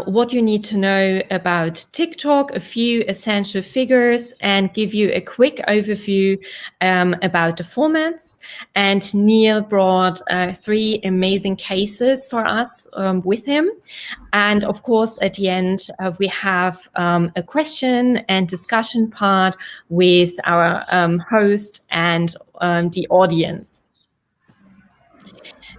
what you need to know about TikTok, a few essential figures, and give you a quick overview about the formats. And Neil brought 3 amazing cases for us with him. And of course, at the end, we have a question and discussion part with our host and the audience.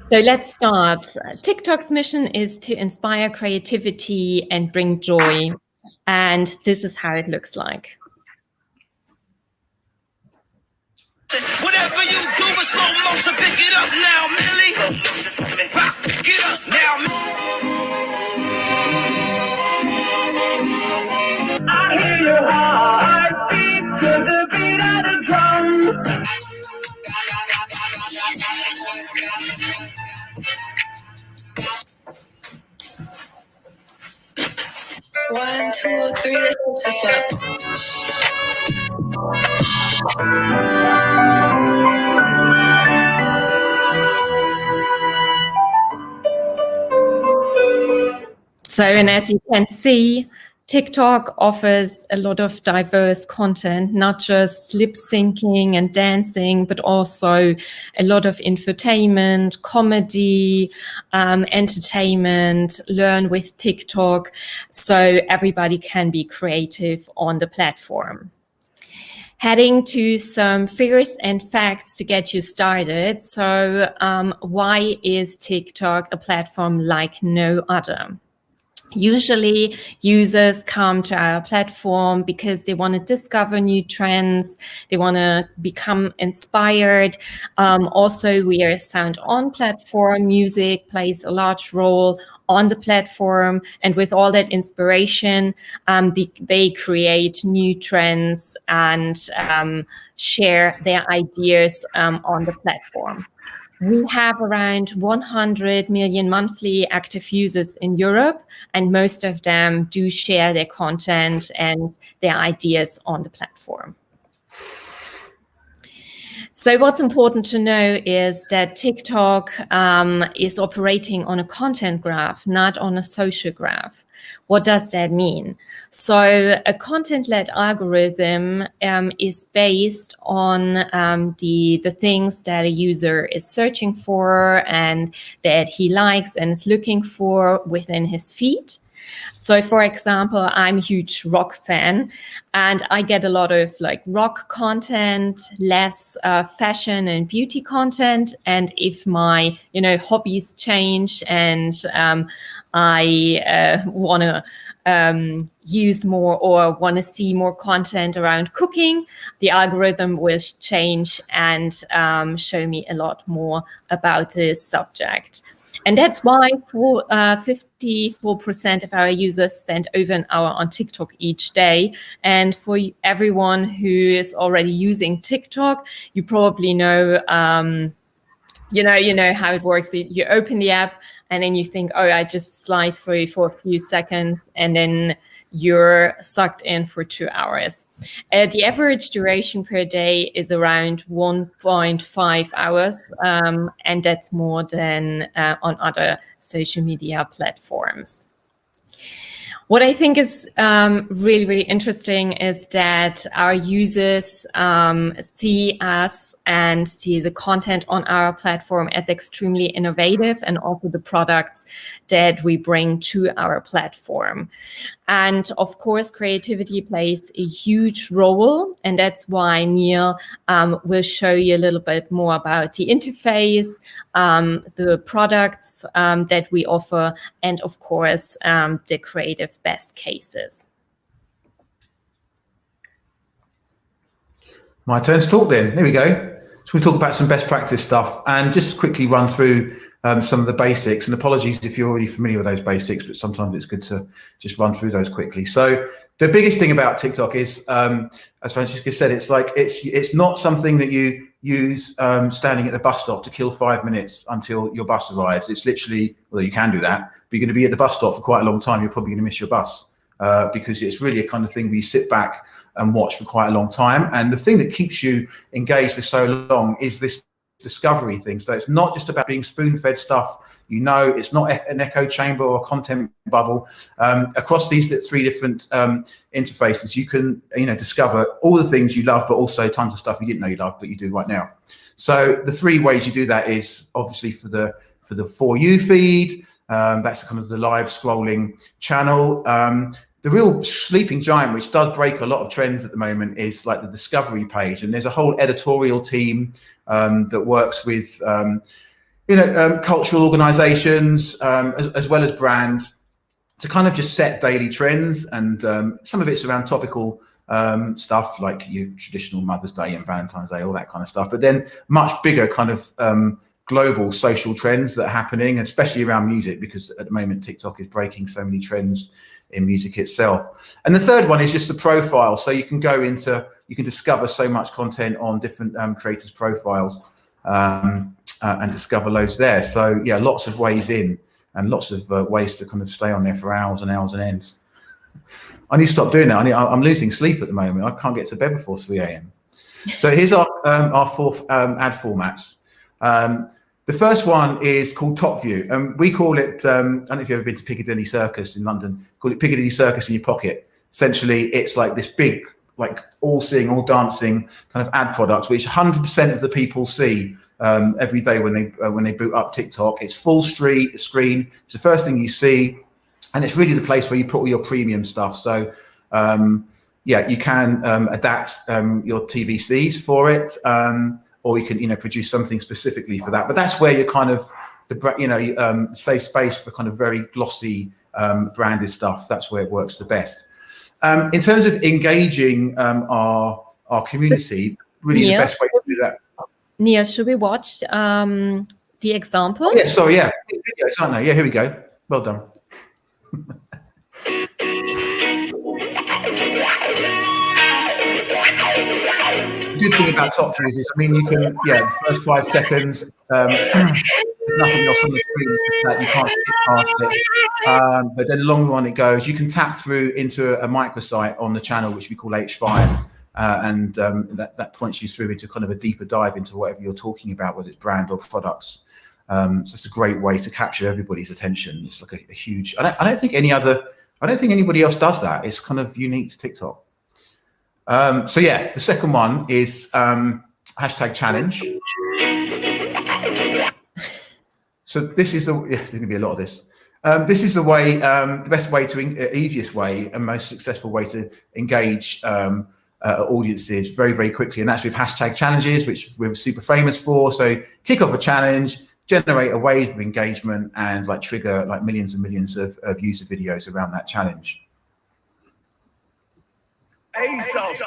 So let's start. TikTok's mission is to inspire creativity and bring joy. And this is how it looks like. Whatever you do in slow motion, pick it up now, Millie. Pick it up now. I hear your heart beat to the beat of the drum. 1, 2, 3, let's put this up. So, and as you can see, TikTok offers a lot of diverse content, not just lip syncing and dancing, but also a lot of infotainment, comedy, entertainment, learn with TikTok. So everybody can be creative on the platform. Heading to some figures and facts to get you started. So why is TikTok a platform like no other? Usually users come to our platform because they want to discover new trends. They want to become inspired. Also, we are a sound on platform. Music plays a large role on the platform. And with all that inspiration, they create new trends and share their ideas on the platform. We have around 100 million monthly active users in Europe, and most of them do share their content and their ideas on the platform. So what's important to know is that TikTok is operating on a content graph, not on a social graph. What does that mean? So a content-led algorithm is based on the things that a user is searching for and that he likes and is looking for within his feed. So, for example, I'm a huge rock fan, and I get a lot of like rock content, less fashion and beauty content. And if my, hobbies change and I want to use more or want to see more content around cooking, the algorithm will change and show me a lot more about this subject. And that's why 54% of our users spend over an hour on TikTok each day. And for everyone who is already using TikTok, you probably know, you know how it works. You open the app and then you think, oh, I just slide through for a few seconds, and then you're sucked in for 2 hours. The average duration per day is around 1.5 hours, and that's more than on other social media platforms. What I think is really, really interesting is that our users see us and see the content on our platform as extremely innovative, and also the products that we bring to our platform. And of course, creativity plays a huge role, and that's why Neil will show you a little bit more about the interface, the products that we offer, and of course, the creative best cases. My turn to talk then. Here we go. So we talk about some best practice stuff and just quickly run through some of the basics. And apologies if you're already familiar with those basics, but sometimes it's good to just run through those quickly. So the biggest thing about TikTok is, as Franziska said, it's not something that you use standing at the bus stop to kill 5 minutes until your bus arrives. It's literally, well, you can do that, but you're going to be at the bus stop for quite a long time. You're probably going to miss your bus because it's really a kind of thing where you sit back and watch for quite a long time. And the thing that keeps you engaged for so long is this discovery thing. So it's not just about being spoon-fed stuff. It's not an echo chamber or a content bubble. Across these 3 different interfaces, you can discover all the things you love, but also tons of stuff you didn't know you loved, but you do right now. So the 3 ways you do that is obviously for the For You feed. That's kind of the live scrolling channel. The real sleeping giant, which does break a lot of trends at the moment, is like the discovery page. And there's a whole editorial team that works with, cultural organizations, as well as brands, to kind of just set daily trends. And some of it's around topical stuff like your traditional Mother's Day and Valentine's Day, all that kind of stuff. But then much bigger kind of global social trends that are happening, especially around music, because at the moment TikTok is breaking so many trends in music itself. And the third one is just the profile. So you can you can discover so much content on different creators' profiles and discover loads there. So yeah, lots of ways in and lots of ways to kind of stay on there for hours and hours and ends. I need to stop doing that. I'm losing sleep at the moment. I can't get to bed before 3 a.m. So here's our 4 ad formats. The first one is called Top View, and we call it, I don't know if you've ever been to Piccadilly Circus in London, call it Piccadilly Circus in your pocket. Essentially, it's like this big, like all-seeing, all-dancing kind of ad product, which 100% of the people see every day when they boot up TikTok. It's full screen, it's the first thing you see, and it's really the place where you put all your premium stuff. So yeah, you can adapt your TVCs for it, or you can produce something specifically for that. But that's where you're kind of safe space for kind of very glossy branded stuff. That's where it works the best. In terms of engaging our community, really Neil, the best way to do that. Neil, should we watch the example? Oh, yeah, sorry, yeah, videos, aren't they? Yeah, here we go. Well done. The good thing about Top Views is, I mean, you can, the first 5 seconds, there's nothing else on the screen, it's just that you can't skip past it. But then the longer on it goes, you can tap through into a microsite on the channel, which we call H5, and that points you through into kind of a deeper dive into whatever you're talking about, whether it's brand or products. So it's a great way to capture everybody's attention. It's like a huge, I don't think anybody else does that. It's kind of unique to TikTok. So yeah, the second one is hashtag challenge. So this is there's gonna be a lot of this. This is the way, the best way easiest way and most successful way to engage audiences very, very quickly. And that's with hashtag challenges, which we're super famous for. So kick off a challenge, generate a wave of engagement, and like trigger like millions and millions of user videos around that challenge. ASOS.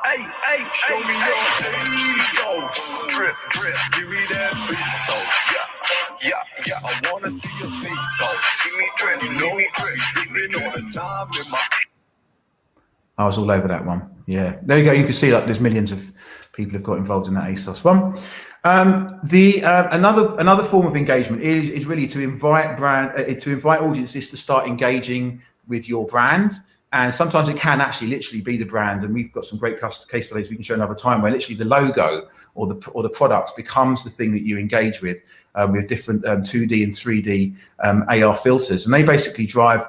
Hey, show me your ASOS. Drip, give me that ASOS. Yeah, I wanna see your ASOS. See me drip, you know drip, all the time in my. I was all over that one. Yeah, there you go. You can see like there's millions of people have got involved in that ASOS one. Another form of engagement is really to invite audiences to start engaging with your brand. And sometimes it can actually literally be the brand, and we've got some great case studies we can show another time where literally the logo or the product becomes the thing that you engage with different 2D and 3D AR filters, and they basically drive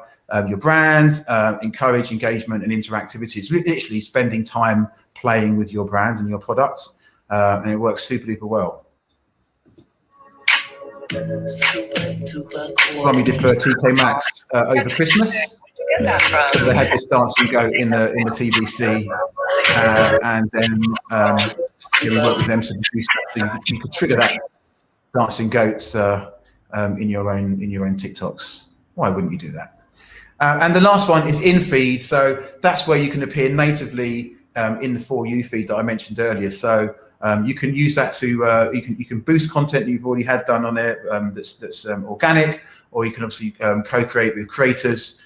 your brand, encourage engagement and interactivity. It's literally spending time playing with your brand and your product, and it works super duper well. One we did for TK Maxx over Christmas. So they had this dance and go in the TVC, and then we worked with them so you could trigger that dancing goats in your own TikToks. Why wouldn't you do that? And the last one is in feed. So that's where you can appear natively in the For You feed that I mentioned earlier. So you can use that to you can boost content that you've already had done on it that's organic, or you can obviously co-create with creators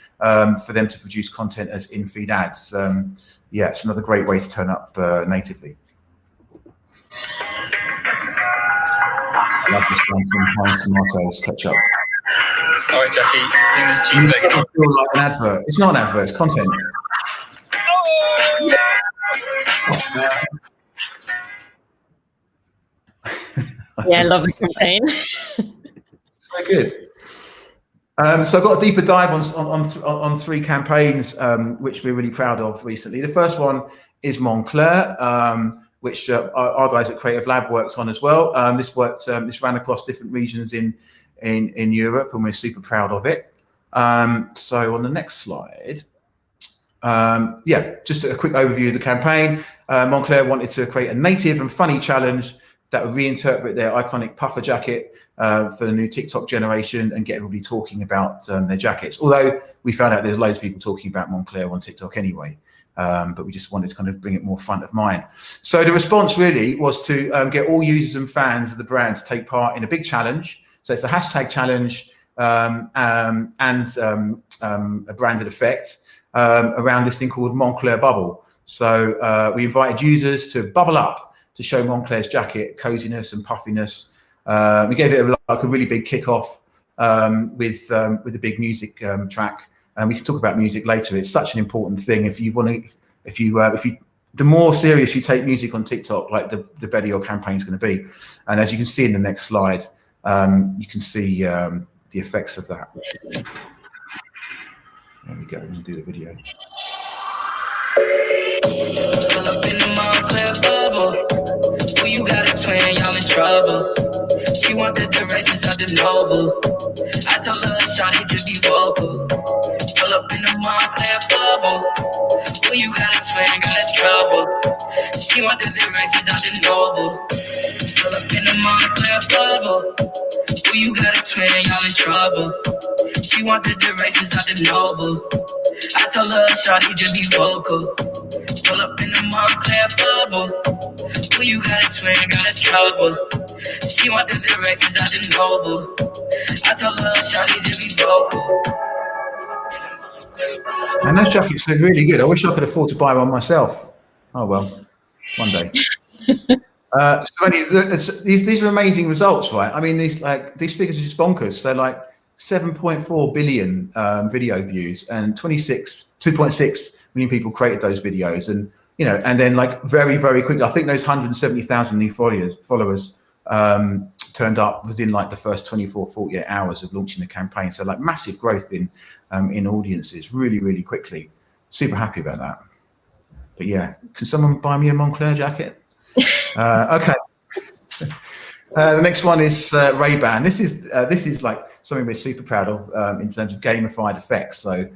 for them to produce content as in-feed ads. Yeah, it's another great way to turn up natively. I love this one from Heinz Tomatoes ketchup. All right, Jackie, in this cheese It doesn't feel like an advert. It's not an advert, it's content. Oh! Yeah, I love the campaign. So good. So I've got a deeper dive on three campaigns, which we're really proud of recently. The first one is Montclair, which our guys at Creative Lab worked on as well. This ran across different regions in Europe, and we're super proud of it. So on the next slide, yeah, just a quick overview of the campaign. Montclair wanted to create a native and funny challenge that would reinterpret their iconic puffer jacket for the new TikTok generation and get everybody talking about their jackets. Although we found out there's loads of people talking about Montclair on TikTok anyway, but we just wanted to kind of bring it more front of mind. So the response really was to get all users and fans of the brand to take part in a big challenge. So it's a hashtag challenge and a branded effect around this thing called Montclair Bubble. So we invited users to bubble up to show Montclair's jacket coziness and puffiness. We gave it a really big kickoff with a big music track, and we can talk about music later. It's such an important thing. If you the more serious you take music on TikTok, like the better your campaign is going to be. And as you can see in the next slide, you can see the effects of that. There we go. We'll do the video. Up in the Montclair bubble. Who you got a twin, y'all in trouble. She wanted the races of the noble. I told her, shawty, just be vocal. Pull up in the Montclair bubble. Who you got a twin, got us trouble. She wanted the races of the noble. Pull up in the Montclair bubble. Who you got a twin, y'all in trouble. She wanted the races of the noble. I told her, shawty, just be vocal. Pull up in the Montclair bubble. Who you got a twin, got us trouble. She wanted the races of the noble. I told her, shawty, just be vocal. And those jackets look really good. I wish I could afford to buy one myself. Oh well, one day. So these are amazing results, right? I mean, these figures are just bonkers. They're like 7.4 billion video views, and 2.6 million people created those videos, and and then like very, very quickly, I think those 170,000 new followers turned up within like the first 24, 48 hours of launching the campaign. So like massive growth in audiences really, really quickly. Super happy about that. But yeah, can someone buy me a Montclair jacket? Okay. The next one is Ray-Ban. This is like something we're super proud of in terms of gamified effects. So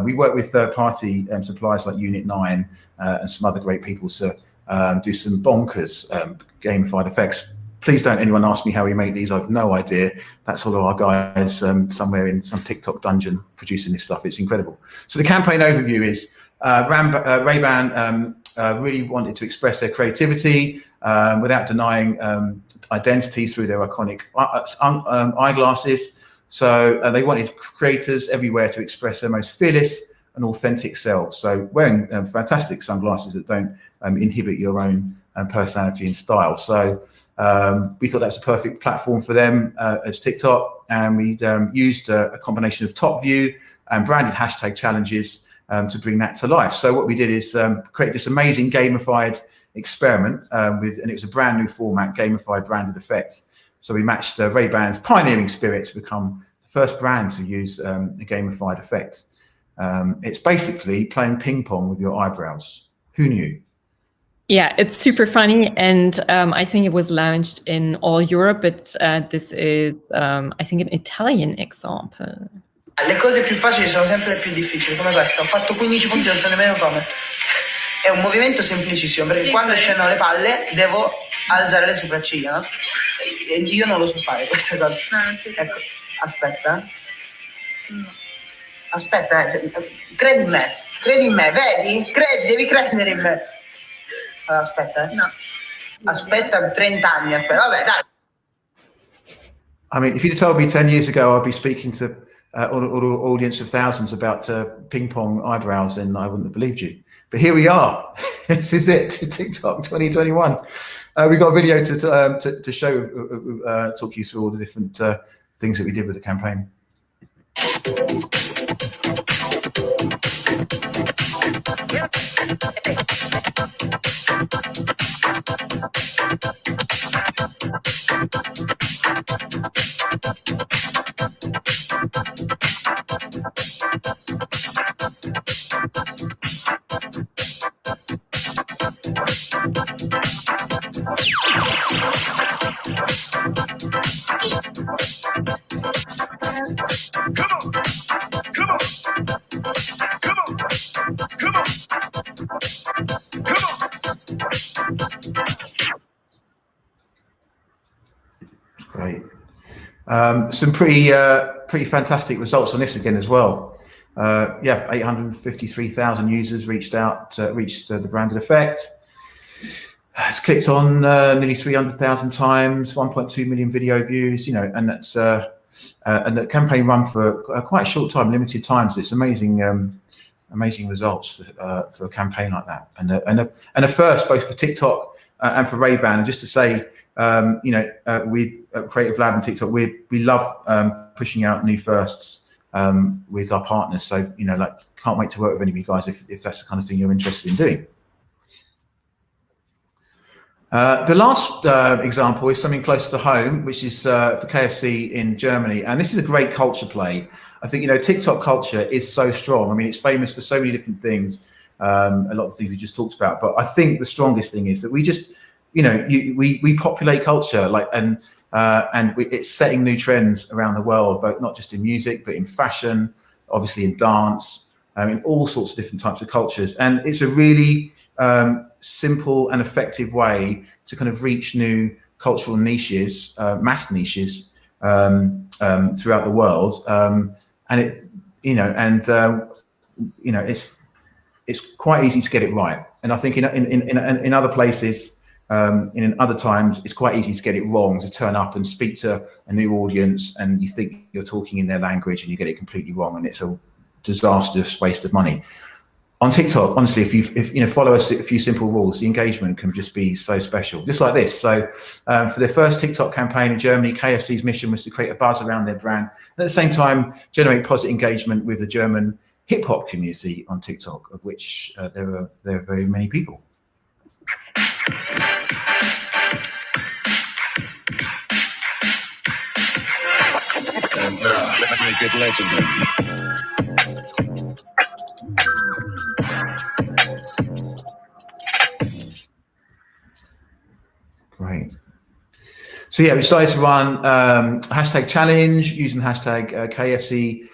we work with third-party suppliers like Unit 9 and some other great people to do some bonkers gamified effects. Please don't anyone ask me how we make these. I have no idea. That's all of our guys somewhere in some TikTok dungeon producing this stuff. It's incredible. So the campaign overview is Ray-Ban really wanted to express their creativity without denying identity through their iconic eyeglasses. So they wanted creators everywhere to express their most fearless and authentic selves. So wearing fantastic sunglasses that don't inhibit your own personality and style. So we thought that's a perfect platform for them as TikTok, and we used a combination of top view and branded hashtag challenges to bring that to life. So what we did is create this amazing gamified experiment and it was a brand new format, gamified branded effects. So we matched Ray-Ban's pioneering spirit to become the first brand to use a gamified effect. It's basically playing ping pong with your eyebrows. Who knew? Yeah, it's super funny, and I think it was launched in all Europe, but this is, I think, an Italian example. Le cose più facili sono sempre le più difficili, come questa. Ho fatto 15 punti, non so nemmeno come. È un movimento semplicissimo, perché quando scendono le palle devo alzare le sopracciglia, no? E io non lo so fare questa cosa. No, non si fa. Ecco, aspetta. No. Aspetta, credi in me, vedi? Devi credere in me. Allora, aspetta, No. Aspetta 30 anni, aspetta, vabbè, dai. I mean, if you'd told me 10 years ago I'd be speaking to an audience of thousands about ping pong eyebrows, then I wouldn't have believed you. But here we are. This is it, TikTok 2021. We've got a video to show, talk you through all the different things that we did with the campaign. Great. Some pretty fantastic results on this again as well. Yeah, 853,000 users reached the branded effect. It's clicked on nearly 300,000 times, 1.2 million video views. You know, and that's and the campaign run for quite a short time, limited time. So it's amazing, amazing results for a campaign like that, and a first both for TikTok and for Ray-Ban. And just to say, you know, we at Creative Lab and TikTok, we love pushing out new firsts with our partners. So, you know, like, can't wait to work with any of you guys if that's the kind of thing you're interested in doing. The last example is something closer to home, which is for KFC in Germany. And this is a great culture play. I think, you know, TikTok culture is so strong. I mean, it's famous for so many different things, a lot of things we just talked about. But I think the strongest thing is that we just, you know, we populate culture, like, and it's setting new trends around the world, but not just in music, but in fashion, obviously in dance, in all sorts of different types of cultures. And it's a really simple and effective way to kind of reach new cultural niches, mass niches throughout the world. And it, you know, and you know, it's quite easy to get it right. And I think in other places, in other times, it's quite easy to get it wrong, to turn up and speak to a new audience and you think you're talking in their language and you get it completely wrong, and it's a disastrous waste of money. On TikTok, honestly, if you know, follow a few simple rules, the engagement can just be so special, just like this. So for their first TikTok campaign in Germany, KFC's mission was to create a buzz around their brand, and at the same time generate positive engagement with the German hip hop community on TikTok, of which there are very many people. And let me get legendary. Great. So yeah, we started to run hashtag challenge using hashtag KFC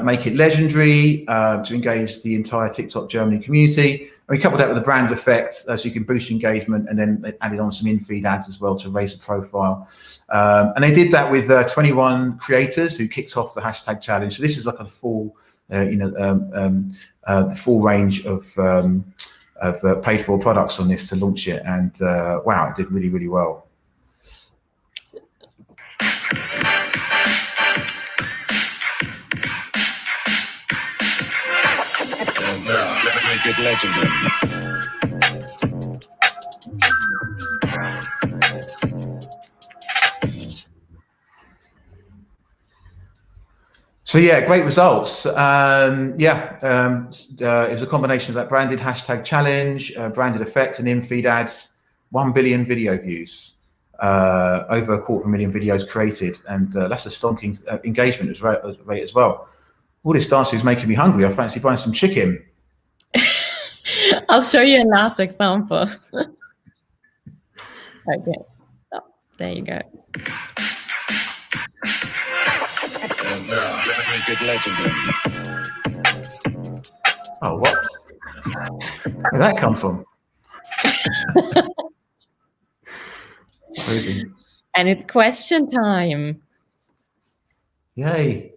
Make It Legendary to engage the entire TikTok Germany community. And we coupled that with a brand effect so you can boost engagement, and then they added on some in-feed ads as well to raise the profile. And they did that with 21 creators who kicked off the hashtag challenge. So this is like a full, the full range of paid for products on this to launch it. And wow, it did really, really well. Make it legendary. So yeah, great results. It was a combination of that branded hashtag challenge, branded effect, and in-feed ads. 1 billion video views, over 250,000 videos created, and that's a stonking engagement rate as well. All this dancing is making me hungry. I fancy buying some chicken. I'll show you a last example. Okay, so there you go. Make it legendary. Oh, what? Where did that come from? Crazy. And it's question time. Yay.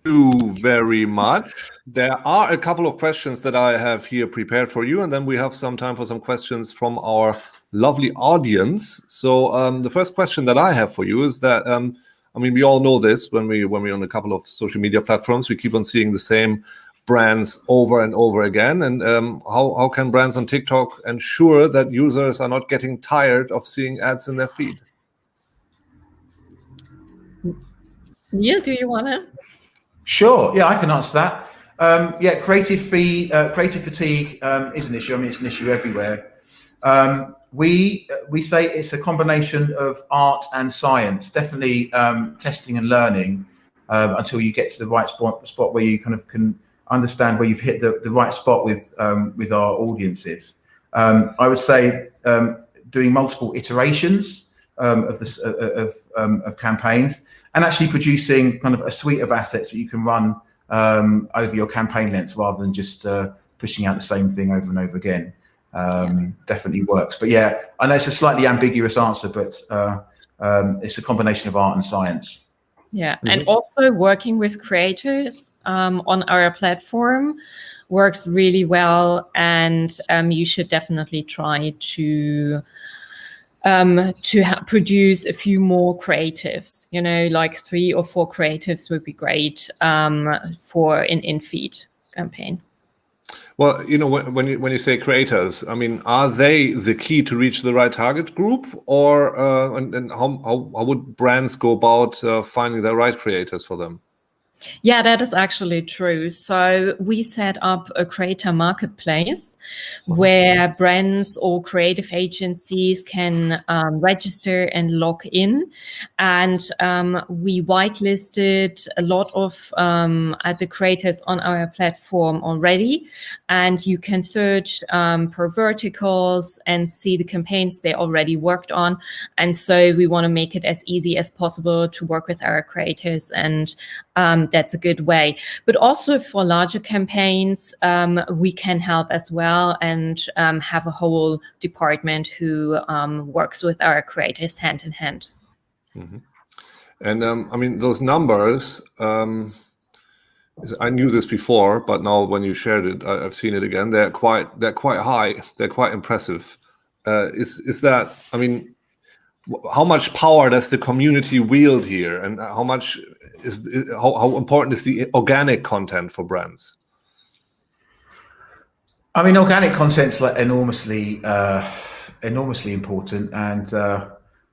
Thank you very much. There are a couple of questions that I have here prepared for you, and then we have some time for some questions from our lovely audience. So the first question that I have for you is that, I mean, we all know this when we're on a couple of social media platforms, we keep on seeing the same brands over and over again. And how can brands on TikTok ensure that users are not getting tired of seeing ads in their feed? Neil, do you want to? Sure. Yeah, I can answer that. Yeah, creative fatigue is an issue. I mean, it's an issue everywhere. We say it's a combination of art and science. Definitely testing and learning until you get to the right spot where you kind of can understand where you've hit the right spot with our audiences. I would say doing multiple iterations of campaigns, and actually producing kind of a suite of assets that you can run over your campaign length rather than just pushing out the same thing over and over again. Definitely works. But yeah, I know it's a slightly ambiguous answer, but it's a combination of art and science. Yeah, and also working with creators on our platform works really well, and you should definitely try to produce a few more creatives. You know, like 3 or 4 creatives would be great for an in-feed campaign. Well, you know, when you say creators, I mean, are they the key to reach the right target group, or and how would brands go about finding the right creators for them? Yeah, that is actually true. So we set up a creator marketplace where brands or creative agencies can register and log in. And we whitelisted a lot of the creators on our platform already. And you can search per verticals and see the campaigns they already worked on. And so we want to make it as easy as possible to work with our creators, and that's a good way. But also for larger campaigns, we can help as well, and have a whole department who works with our creators hand in hand. Mm-hmm. And I mean, those numbers, I knew this before, but now when you shared it, I've seen it again. They're quite high. They're quite impressive. Is that, I mean, how much power does the community wield here, and how important is the organic content for brands? I mean, organic content's like enormously important, and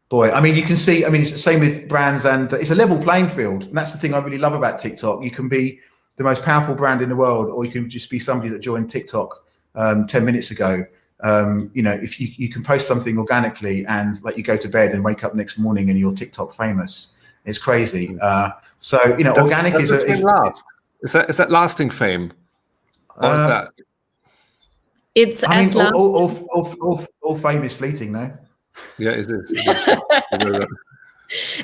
boy, I mean, you can see. I mean, it's the same with brands, and it's a level playing field, and that's the thing I really love about TikTok. You can be the most powerful brand in the world, or you can just be somebody that joined TikTok 10 minutes ago. You know, if you can post something organically, and like you go to bed and wake up next morning and you're TikTok famous, it's crazy. So you know, organic is that lasting fame, or is that? It's I mean, all fame is fleeting, no? Yeah, it is.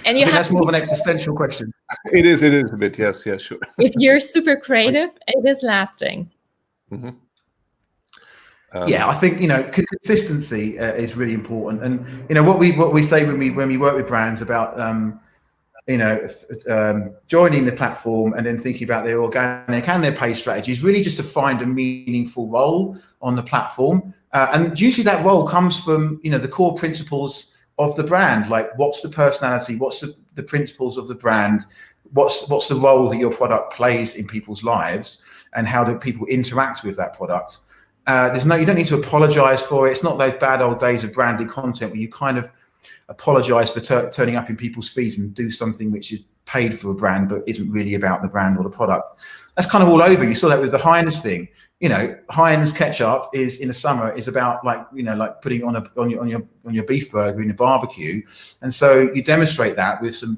And I you think have that's more of an existential question. It is a bit. Yes, sure. if you're super creative, it is lasting. Mhm. Yeah, I think consistency is really important, and what we say when we work with brands about joining the platform and then thinking about their organic and their paid strategies, really just to find a meaningful role on the platform, and usually that role comes from the core principles of the brand, like what's the personality, what's the principles of the brand, what's the role that your product plays in people's lives, and how do people interact with that product. You don't need to apologize for it. It's not those bad old days of branded content where you kind of apologize for turning up in people's feeds and do something which is paid for a brand but isn't really about the brand or the product. That's kind of all over. You saw that with the Heinz thing. Heinz ketchup is in the summer is about like putting on your beef burger in a barbecue, and so you demonstrate that with some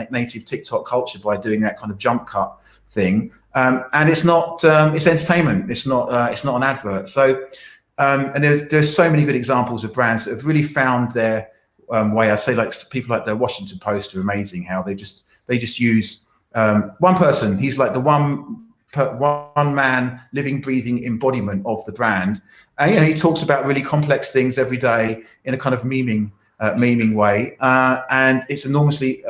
native TikTok culture by doing that kind of jump cut thing, and it's not it's entertainment. It's not an advert. So and there's so many good examples of brands that have really found their way. I'd say like people like the Washington Post are amazing. How they just use one person. He's like the one man living, breathing embodiment of the brand, and he talks about really complex things every day in a kind of memeing way, and it's enormously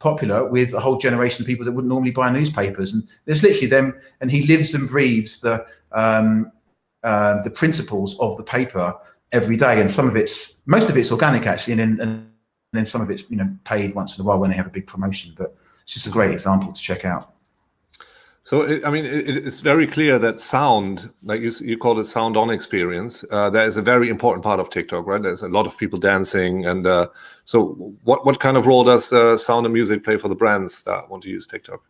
popular with a whole generation of people that wouldn't normally buy newspapers. And there's literally them, and he lives and breathes the principles of the paper every day, and most of it's organic actually, and then some of it's paid once in a while when they have a big promotion. But it's just a great example to check out. So, it's very clear that sound, like you call it sound on experience, that is a very important part of TikTok, right? There's a lot of people dancing. And so what kind of role does sound and music play for the brands that want to use TikTok?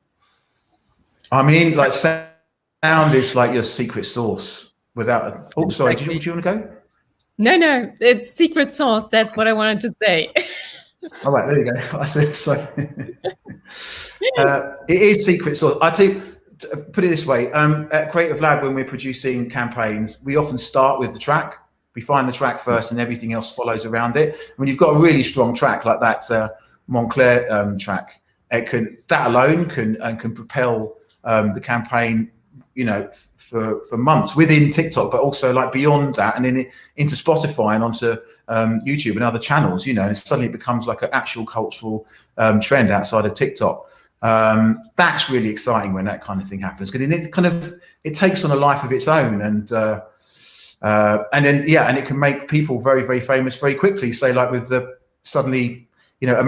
Like sound is like your secret sauce without oh, sorry, do you want to go? No, it's secret sauce. That's what I wanted to say. All right, there you go. I said so. It is secret sauce. I tell you, put it this way, at Creative Lab, when we're producing campaigns, we often start with the track. We find the track first and everything else follows around it. When you've got a really strong track like that Montclair track, that alone can propel the campaign for months within TikTok, but also like beyond that, and then into Spotify and onto YouTube and other channels, and suddenly it becomes like an actual cultural trend outside of TikTok. That's really exciting when that kind of thing happens, because it takes on a life of its own, and then and it can make people very, very famous very quickly. Say like with suddenly a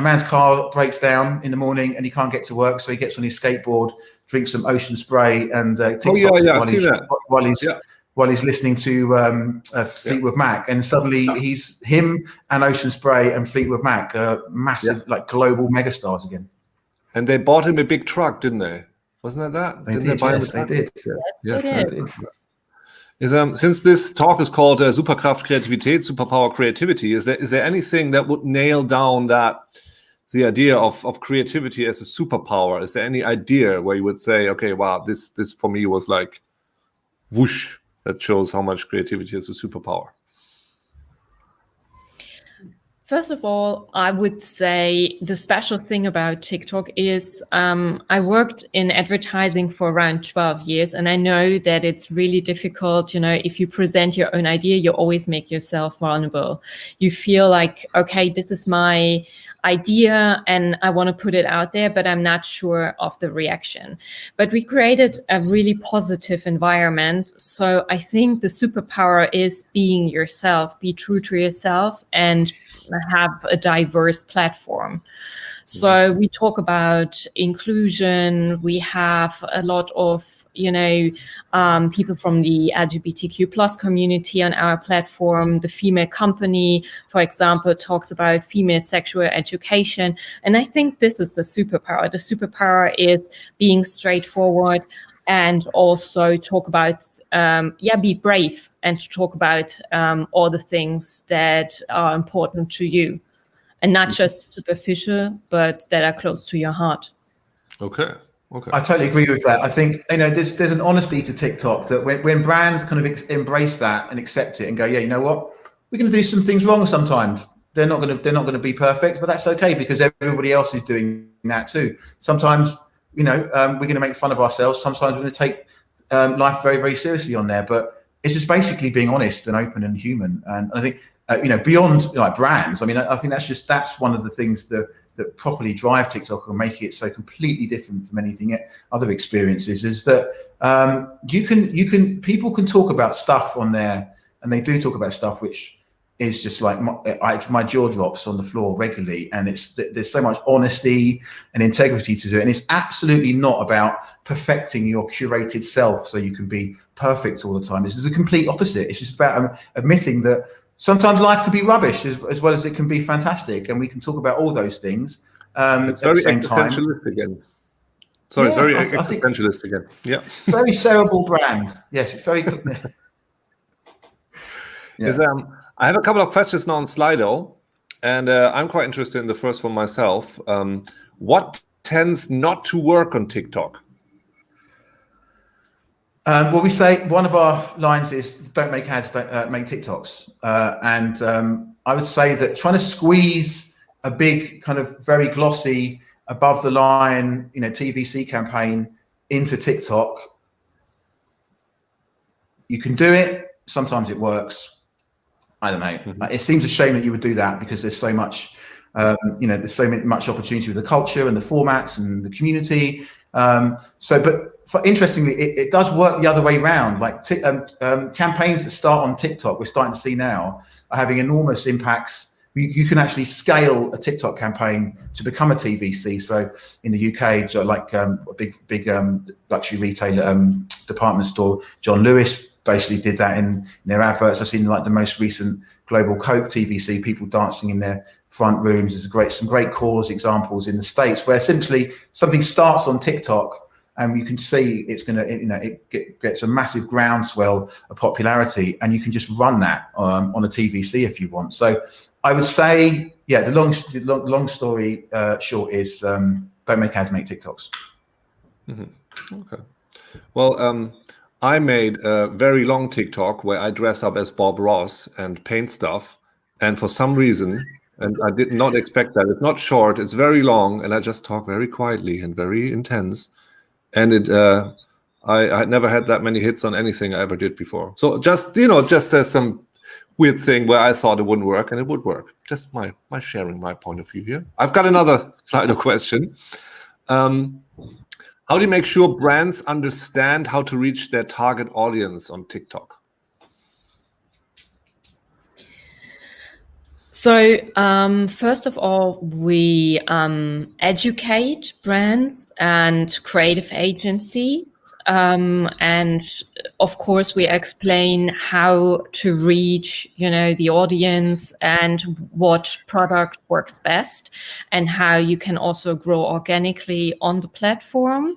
man's car breaks down in the morning and he can't get to work, so he gets on his skateboard, drinks some ocean spray, and TikToks while he's listening to Fleetwood Mac, and suddenly he's him and Ocean Spray and Fleetwood Mac, massive like global megastars again. And they bought him a big truck, didn't they? Wasn't that? They did. Yes, they did. Since this talk is called Superkraft Kreativität, Superpower Creativity, is there anything that would nail down the idea of creativity as a superpower? Is there any idea where you would say, okay, wow, this for me was like whoosh, that shows how much creativity is a superpower? First of all, I would say the special thing about TikTok is I worked in advertising for around 12 years, and I know that it's really difficult. If you present your own idea, you always make yourself vulnerable. You feel like, okay, this is my idea and I want to put it out there, but I'm not sure of the reaction. But we created a really positive environment. So I think the superpower is being yourself, be true to yourself, and have a diverse platform. So we talk about inclusion. We have a lot of, people from the LGBTQ plus community on our platform. The female company, for example, talks about female sexual education. And I think this is the superpower. The superpower is being straightforward and also talk about, be brave and to talk about all the things that are important to you. And not just superficial, but that are close to your heart. Okay. I totally agree with that. I think there's an honesty to TikTok that when brands kind of embrace that and accept it and go, yeah, you know what, we're going to do some things wrong sometimes. They're not going to be perfect, but that's okay because everybody else is doing that too. Sometimes, you know, we're going to make fun of ourselves. Sometimes we're going to take life very, very seriously on there. But it's just basically being honest and open and human. And I think, you know, beyond like brands, I mean, I think that's one of the things that properly drive TikTok and make it so completely different from anything other experiences is that people can talk about stuff on there, and they do talk about stuff which is just like my jaw drops on the floor regularly, and there's so much honesty and integrity to it, and it's absolutely not about perfecting your curated self so you can be perfect all the time. This is the complete opposite. It's just about admitting that sometimes life can be rubbish as well as it can be fantastic, and we can talk about all those things it's very existentialist again. Sorry, it's very existentialist again. Yeah. Very cerebral brand. Yes, it's very. Yeah. I have a couple of questions now on Slido, and I'm quite interested in the first one myself. What tends not to work on TikTok? Well, we say one of our lines is don't make ads, don't make TikToks. And I would say that trying to squeeze a big kind of very glossy above the line, you know, TVC campaign into TikTok, you can do it. Sometimes it works. I don't know. It seems a shame that you would do that because there's so much, you know, there's so much opportunity with the culture and the formats and the community. Interestingly, it does work the other way around. Like campaigns that start on TikTok, we're starting to see now, are having enormous impacts. You can actually scale a TikTok campaign to become a TVC. So in the UK, like a big luxury retailer department store, John Lewis basically did that in their adverts. I've seen like the most recent Global Coke TVC, people dancing in their front rooms. There's some great cause examples in the States where essentially something starts on TikTok and you can see it's going to, you know, it gets a massive groundswell of popularity, and you can just run that on a TVC if you want. So I would say, yeah, the long story short is don't make ads, make TikToks. Okay. Well, I made a very long TikTok where I dress up as Bob Ross and paint stuff. And for some reason, and I did not expect that, it's not short, it's very long. And I just talk very quietly and very intense. And I had never had that many hits on anything I ever did before. So just, you know, just as some weird thing where I thought it wouldn't work and it would work. Just my sharing my point of view here. I've got another Slido question. How do you make sure brands understand how to reach their target audience on TikTok? So first of all, we educate brands and creative agencies. And of course, we explain how to reach, you know, the audience and what product works best and how you can also grow organically on the platform.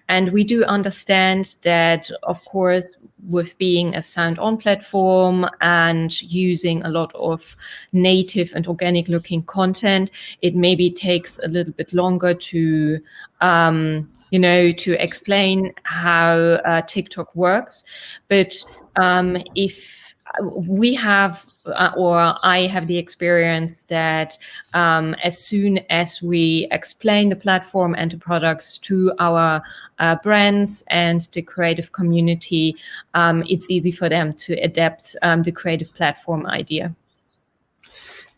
And we do understand that, of course, with being a sound-on platform and using a lot of native and organic looking content, it maybe takes a little bit longer to you know, to explain how TikTok works. But if we have, or I have the experience that as soon as we explain the platform and the products to our brands and the creative community, it's easy for them to adapt the creative platform idea.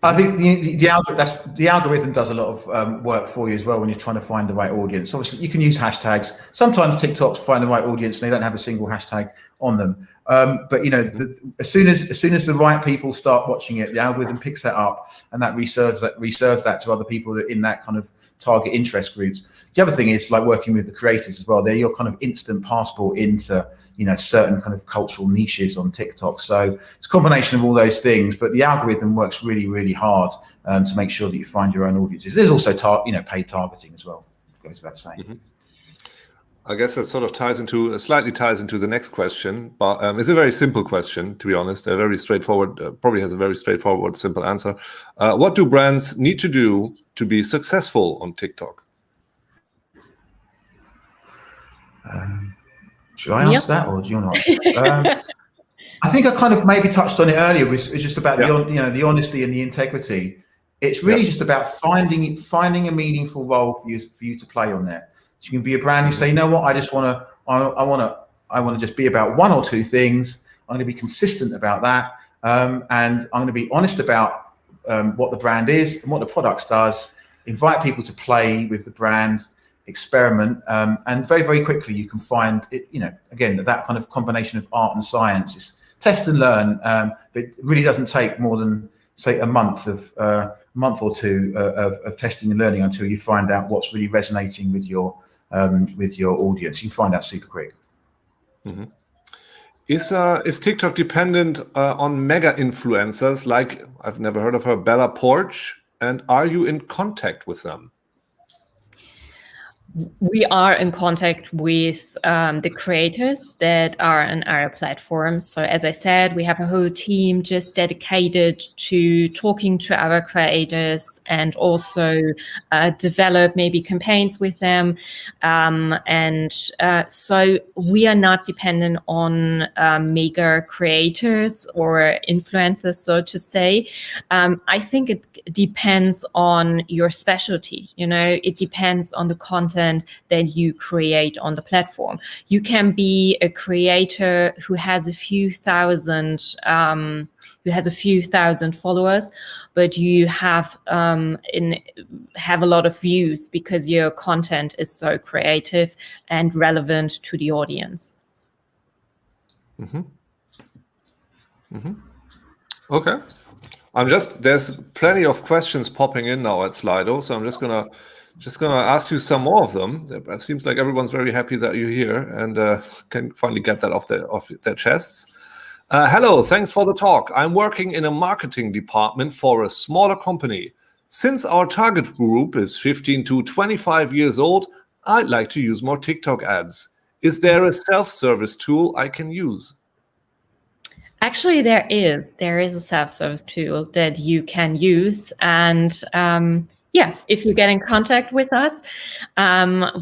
I think the algorithm does a lot of work for you as well when you're trying to find the right audience. Obviously, you can use hashtags. Sometimes TikToks find the right audience and they don't have a single hashtag on them. But you know, as soon as the right people start watching it, the algorithm picks that up and that reserves that to other people that in that kind of target interest groups. The other thing is like working with the creators as well. They're your kind of instant passport into, you know, certain kind of cultural niches on TikTok. So it's a combination of all those things, but the algorithm works really, really hard to make sure that you find your own audiences. There's also paid targeting as well, goes without saying. I guess that sort of slightly ties into the next question, but it's a very simple question, to be honest. A very straightforward, probably has a very straightforward, simple answer. What do brands need to do to be successful on TikTok? Should I answer that, or do you not? I think I kind of maybe touched on it earlier. It's just about Yeah. the honesty and the integrity. It's really just about finding a meaningful role for you to play on there. So you can be a brand and say, you know what, I just want to just be about one or two things. I'm going to be consistent about that, and I'm going to be honest about what the brand is and what the product does. Invite people to play with the brand, experiment, and very, very quickly you can find it. Again, that kind of combination of art and science is test and learn, but it really doesn't take more than, say, a month or two of testing and learning until you find out what's really resonating with your audience. You find out super quick. Mm-hmm. Is TikTok dependent on mega influencers like, I've never heard of her, Bella Porch, and are you in contact with them? We are in contact with the creators that are on our platform. So as I said, we have a whole team just dedicated to talking to our creators and also develop maybe campaigns with them. So we are not dependent on mega creators or influencers, so to say. I think it depends on your specialty. It depends on the content that you create on the platform. You can be a creator who has a few thousand followers, but you have a lot of views because your content is so creative and relevant to the audience. Mm-hmm. Mm-hmm. Okay. There's plenty of questions popping in now at Slido, so I'm just gonna ask you some more of them. It seems like everyone's very happy that you're here and can finally get that off their chests. Hello, thanks for the talk. I'm working in a marketing department for a smaller company. Since our target group is 15 to 25 years old, I'd like to use more TikTok ads. Is there a self-service tool I can use? Actually, there is a self-service tool that you can use, and if you get in contact with us,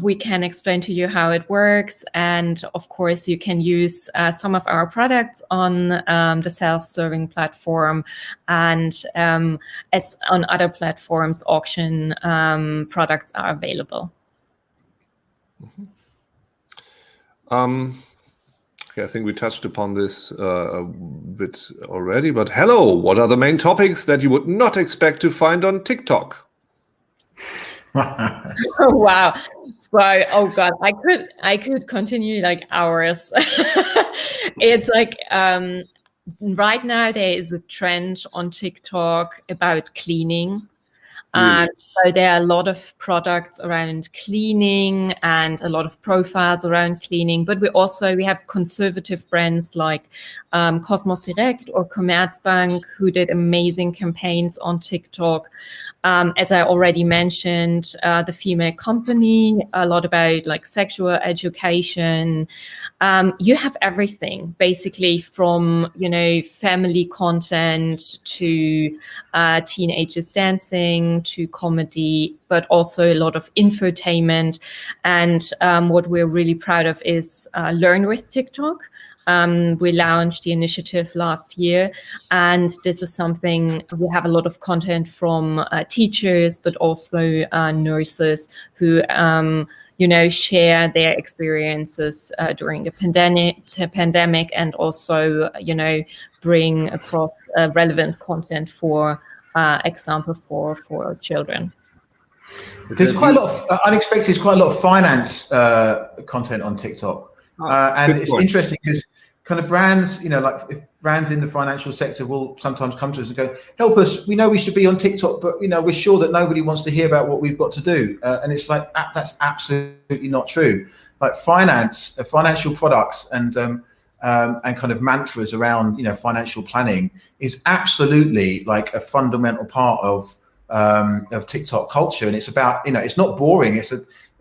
we can explain to you how it works. And of course, you can use some of our products on the self-serving platform, and as on other platforms, auction products are available. Mm-hmm. Okay, I think we touched upon this a bit already, but hello, what are the main topics that you would not expect to find on TikTok? Oh, wow. So, oh God, I could continue like hours. It's like, right now there is a trend on TikTok about cleaning. So there are a lot of products around cleaning and a lot of profiles around cleaning, but we have conservative brands like Cosmos Direct or Commerzbank who did amazing campaigns on TikTok. As I already mentioned, the Female Company, a lot about like sexual education. You have everything basically from, family content to teenagers dancing to comedy, but also a lot of infotainment. And what we're really proud of is Learn with TikTok. We launched the initiative last year, and this is something we have a lot of content from teachers, but also nurses who, share their experiences during the pandemic, and also, bring across relevant content for example for children. There's quite a lot of unexpected. There's quite a lot of finance content on TikTok, and it's interesting because kind of brands, like if brands in the financial sector will sometimes come to us and go, "Help us! We know we should be on TikTok, but we're sure that nobody wants to hear about what we've got to do." And it's like that's absolutely not true. Like financial products and kind of mantras around financial planning is absolutely like a fundamental part of TikTok culture, and it's about it's not boring.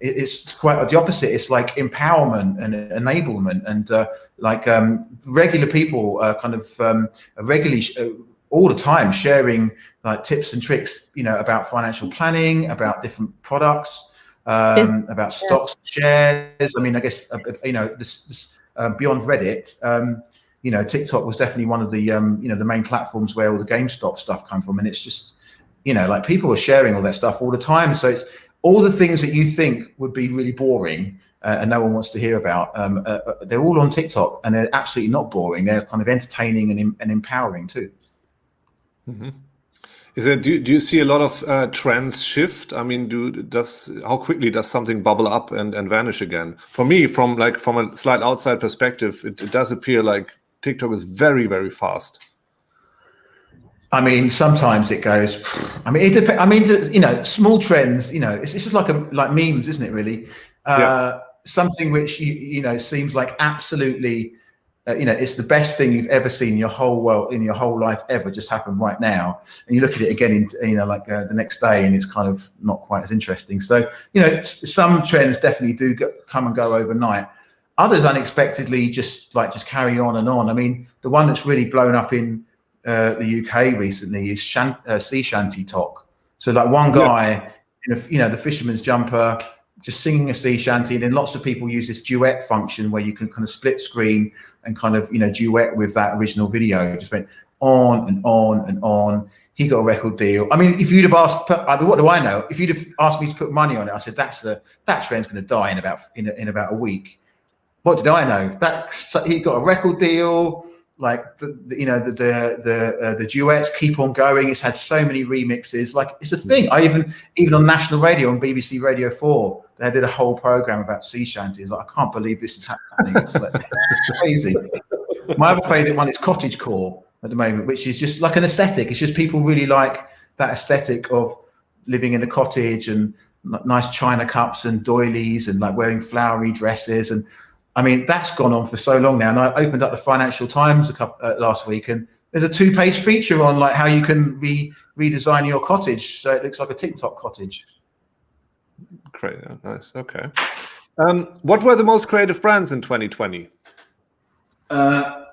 It's quite the opposite. It's like empowerment and enablement, and regular people regularly all the time sharing like tips and tricks about financial planning, about different products, about stocks, shares. I mean, I guess this beyond Reddit. you know, TikTok was definitely one of the, you know, the main platforms where all the GameStop stuff come from. And it's just, you know, like people are sharing all that stuff all the time. So it's all the things that you think would be really boring and no one wants to hear about. They're all on TikTok, and they're absolutely not boring. They're kind of entertaining and empowering too. Mm-hmm. Do you see a lot of trends shift? I mean, how quickly does something bubble up and vanish again? For me, from a slight outside perspective, it does appear like TikTok is very, very fast. I mean, sometimes it goes. I mean, it depends. I mean, you know, small trends. You know, it's just like memes, isn't it? Really, something which you know seems like absolutely, you know, it's the best thing you've ever seen in your whole world, in your whole life ever, just happened right now, and you look at it again in, you know, like the next day, and it's kind of not quite as interesting. So, you know, some trends definitely do come and go overnight. Others unexpectedly just carry on and on. I mean, the one that's really blown up in the UK recently is sea shanty talk. So like one guy in a, you know, the fisherman's jumper, just singing a sea shanty, and then lots of people use this duet function where you can kind of split screen and kind of, you know, duet with that original video. It just went on and on and on. He got a record deal. I mean, if you'd have asked, what do I know? If you'd have asked me to put money on it, I said that trend's going to die in about a week. What did I know? He got a record deal. Like the duets keep on going. It's had so many remixes. Like, it's a thing. I even on national radio, on BBC Radio 4, they did a whole program about sea shanties. Like, I can't believe this is happening. It's like crazy. My other favorite one is cottagecore at the moment, which is just like an aesthetic. It's just people really like that aesthetic of living in a cottage and nice china cups and doilies and like wearing flowery dresses. And I mean, that's gone on for so long now. And I opened up the Financial Times last week, and there's a 2-page feature on like how you can redesign your cottage so it looks like a TikTok cottage. Great, nice. Okay. What were the most creative brands in 2020? I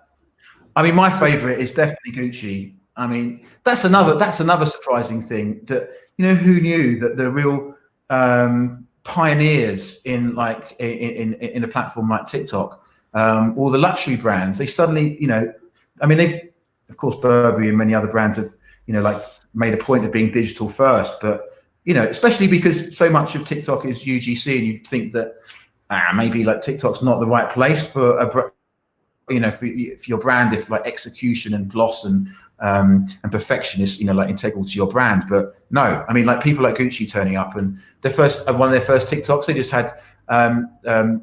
mean, my favorite is definitely Gucci. I mean, that's another surprising thing, that, you know, who knew that the real pioneers in a platform like TikTok, all the luxury brands, they suddenly, you know, I mean, they've, of course, Burberry and many other brands have, you know, like made a point of being digital first, but, you know, especially because so much of TikTok is UGC, and you'd think that maybe like TikTok's not the right place for you know, for your brand, if like execution and gloss and perfection is, you know, like integral to your brand. But no, I mean, like people like Gucci turning up, and one of their first TikToks, they just had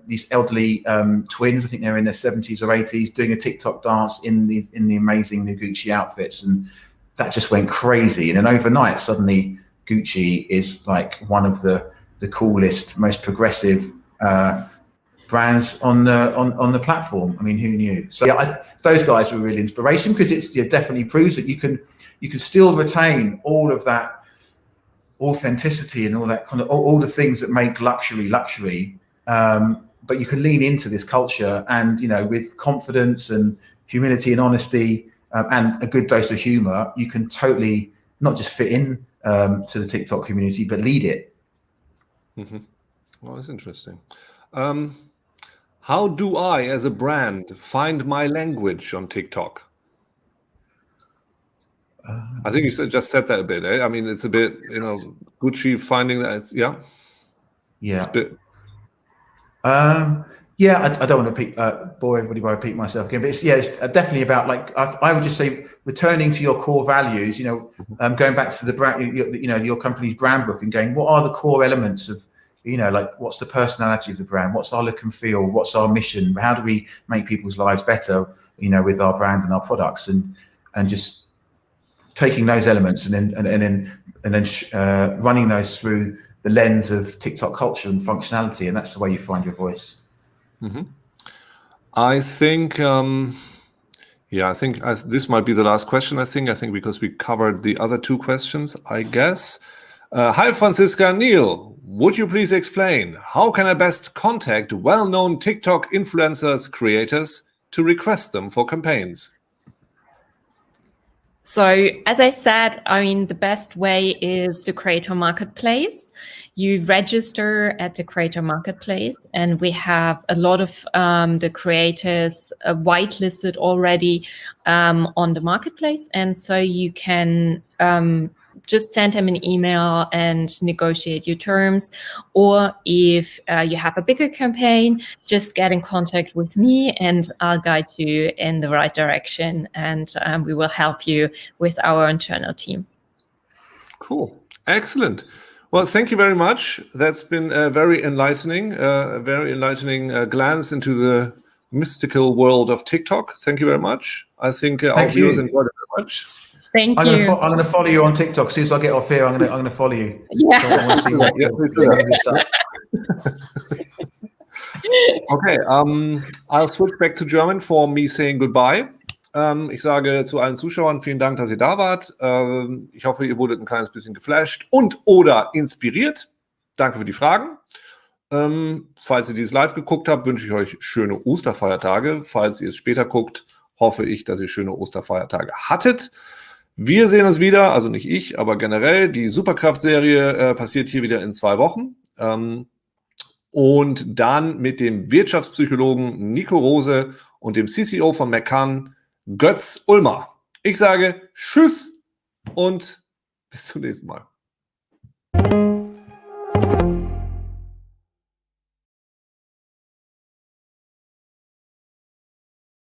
these elderly twins, I think they're in their 70s or 80s, doing a TikTok dance in the amazing new Gucci outfits, and that just went crazy. And then overnight, suddenly Gucci is like one of the coolest, most progressive brands on the platform. I mean, who knew? So yeah, those guys were really inspiration, because it definitely proves that you can still retain all of that authenticity and all that kind of all the things that make luxury, but you can lean into this culture, and, you know, with confidence and humility and honesty and a good dose of humor, you can totally not just fit in to the TikTok community, but lead it. Mm-hmm. Well, that's interesting. How do I, as a brand, find my language on TikTok? I think you just said that a bit. I mean, it's a bit, you know, Gucci finding that. It's a bit. I don't want to bore everybody by repeating myself again, but it's definitely about, like, I would just say, returning to your core values. You know, going back to the brand, you know, your company's brand book, and going, what are the core elements of, you know, like, what's the personality of the brand? What's our look and feel? What's our mission? How do we make people's lives better, you know, with our brand and our products, and just taking those elements and then running those through the lens of TikTok culture and functionality, and that's the way you find your voice. Mm-hmm. I think, this might be the last question. I think because we covered the other two questions, I guess. Hi, Franziska. Neil, would you please explain how can I best contact well-known TikTok influencers, creators, to request them for campaigns? So, as I said, I mean, the best way is the Creator Marketplace. You register at the Creator Marketplace, and we have a lot of the creators whitelisted already on the marketplace. And so you can just send them an email and negotiate your terms. Or if you have a bigger campaign, just get in contact with me and I'll guide you in the right direction, and we will help you with our internal team. Cool. Excellent. Well, thank you very much. That's been a very enlightening glance into the mystical world of TikTok. Thank you very much. I think our viewers enjoyed it very much. Thank you. I'm going to follow you on TikTok. As soon as I get off here, I'm going to follow you. Yeah. So I want to see what your stuff. Okay, I'll switch back to German for me saying goodbye. Ich sage zu allen Zuschauern vielen Dank, dass ihr da wart. Ich hoffe, ihr wurdet ein kleines bisschen geflasht und oder inspiriert. Danke für die Fragen. Falls ihr dieses live geguckt habt, wünsche ich euch schöne Osterfeiertage. Falls ihr es später guckt, hoffe ich, dass ihr schöne Osterfeiertage hattet. Wir sehen uns wieder, also nicht ich, aber generell. Die Superkraft-Serie passiert hier wieder in 2 Wochen. Und dann mit dem Wirtschaftspsychologen Nico Rose und dem CCO von McCann, Götz Ulmer. Ich sage Tschüss und bis zum nächsten Mal.